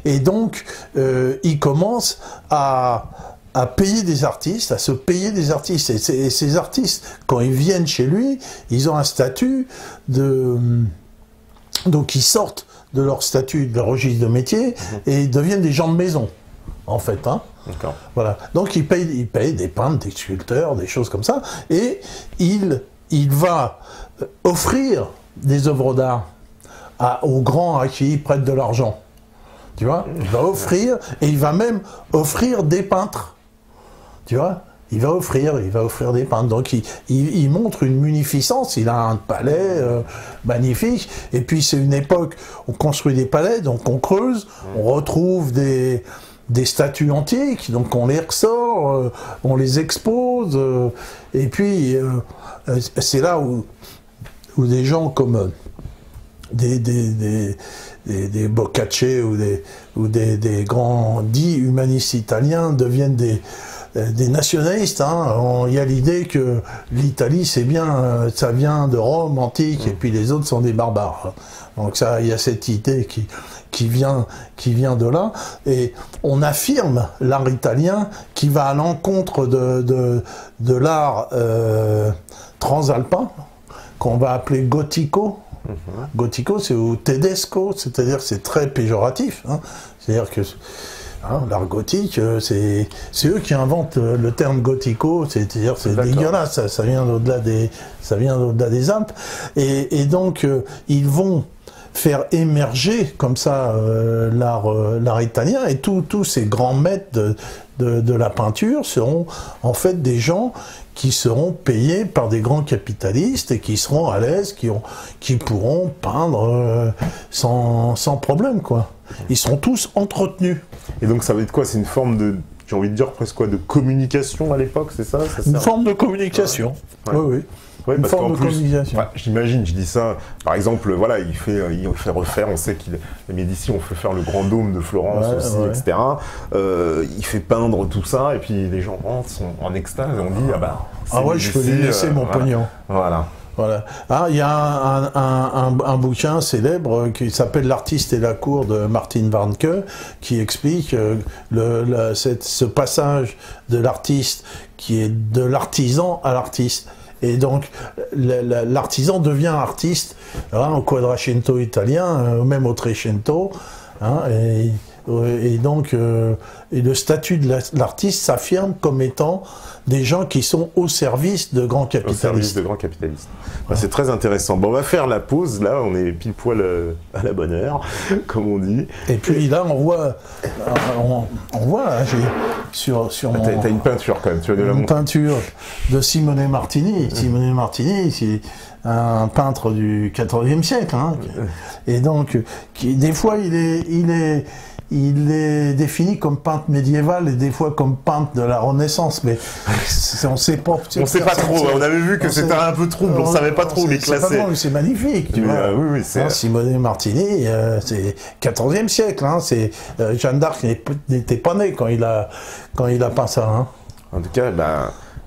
Et donc, il commence à payer des artistes, à se payer des artistes. Et ces artistes, quand ils viennent chez lui, ils ont un statut donc ils sortent de leur statut de registre de métier et ils deviennent des gens de maison, en fait. Voilà. Donc ils payent des peintres, des sculpteurs, des choses comme ça, et il va offrir des œuvres d'art aux grands à qui il prête de l'argent. Tu vois, il va offrir, et il va même offrir des peintres. Tu vois, il va offrir des peintres. Donc il montre une munificence, il a un palais magnifique, et puis c'est une époque où on construit des palais, donc on creuse, on retrouve des statues antiques, donc on les ressort, on les expose, et puis c'est là où des gens comme des Boccace ou des grands dits humanistes italiens deviennent des nationalistes. Il y a l'idée que l'Italie, c'est bien, ça vient de Rome antique, et puis les autres sont des barbares. Donc ça, il y a cette idée qui vient de là, et on affirme l'art italien qui va à l'encontre de l'art transalpin, qu'on va appeler Gothico. Gothico, c'est ou Tedesco, c'est-à-dire que c'est très péjoratif. Hein. C'est-à-dire que l'art gothique, c'est eux qui inventent le terme Gothico, c'est-à-dire c'est dégueulasse, ça vient au-delà des Alpes. Et donc, ils vont faire émerger comme ça l'art italien, et tous ces grands maîtres de la peinture seront en fait des gens qui seront payés par des grands capitalistes et qui seront à l'aise, qui pourront peindre sans problème, quoi. Ils seront tous entretenus. Et donc ça veut être quoi? C'est une forme de, j'ai envie de dire presque quoi, de communication à l'époque, c'est ça, Une forme de communication, ouais. Oui. Ouais, une parce forme qu'en de plus, communication. J'imagine, je dis ça, par exemple, voilà, il fait refaire, on sait qu'il, les Médicis ont fait faire le Grand Dôme de Florence aussi, etc. Il fait peindre tout ça, et puis les gens rentrent, sont en extase, et on dit, je peux lui laisser mon pognon. Voilà. Voilà. Il y a un bouquin célèbre qui s'appelle L'artiste et la cour de Martin Warnke, qui explique ce passage de l'artiste qui est de l'artisan à l'artiste. Et donc, l'artisan devient artiste au Quattrocento italien, même au Trecento. Et donc, le statut de l'artiste s'affirme comme étant des gens qui sont au service de grands capitalistes. Au service de grands capitalistes. C'est très intéressant. Bon, on va faire la pause. Là, on est pile poil à la bonne heure, comme on dit. Et puis là, on voit là, sur mon... T'as une peinture quand même, tu vas nous la montrer. Une peinture de Simone Martini. Simone Martini, c'est un peintre du XIVe siècle. Hein. Et donc, des fois, il est défini comme peintre médiéval et des fois comme peintre de la Renaissance, mais on ne sait pas. On ne sait pas trop, on avait vu que c'était un peu trouble, on ne savait pas trop les classer. C'est magnifique, tu vois. Oui, Simone Martini, c'est 14e siècle, hein, Jeanne d'Arc n'était pas née quand il a peint ça. Hein. En tout cas,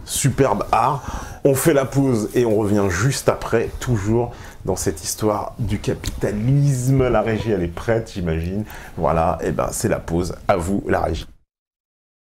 superbe art. On fait la pause et on revient juste après, toujours dans cette histoire du capitalisme. La régie, elle est prête, j'imagine. Voilà, et c'est la pause. À vous, la régie.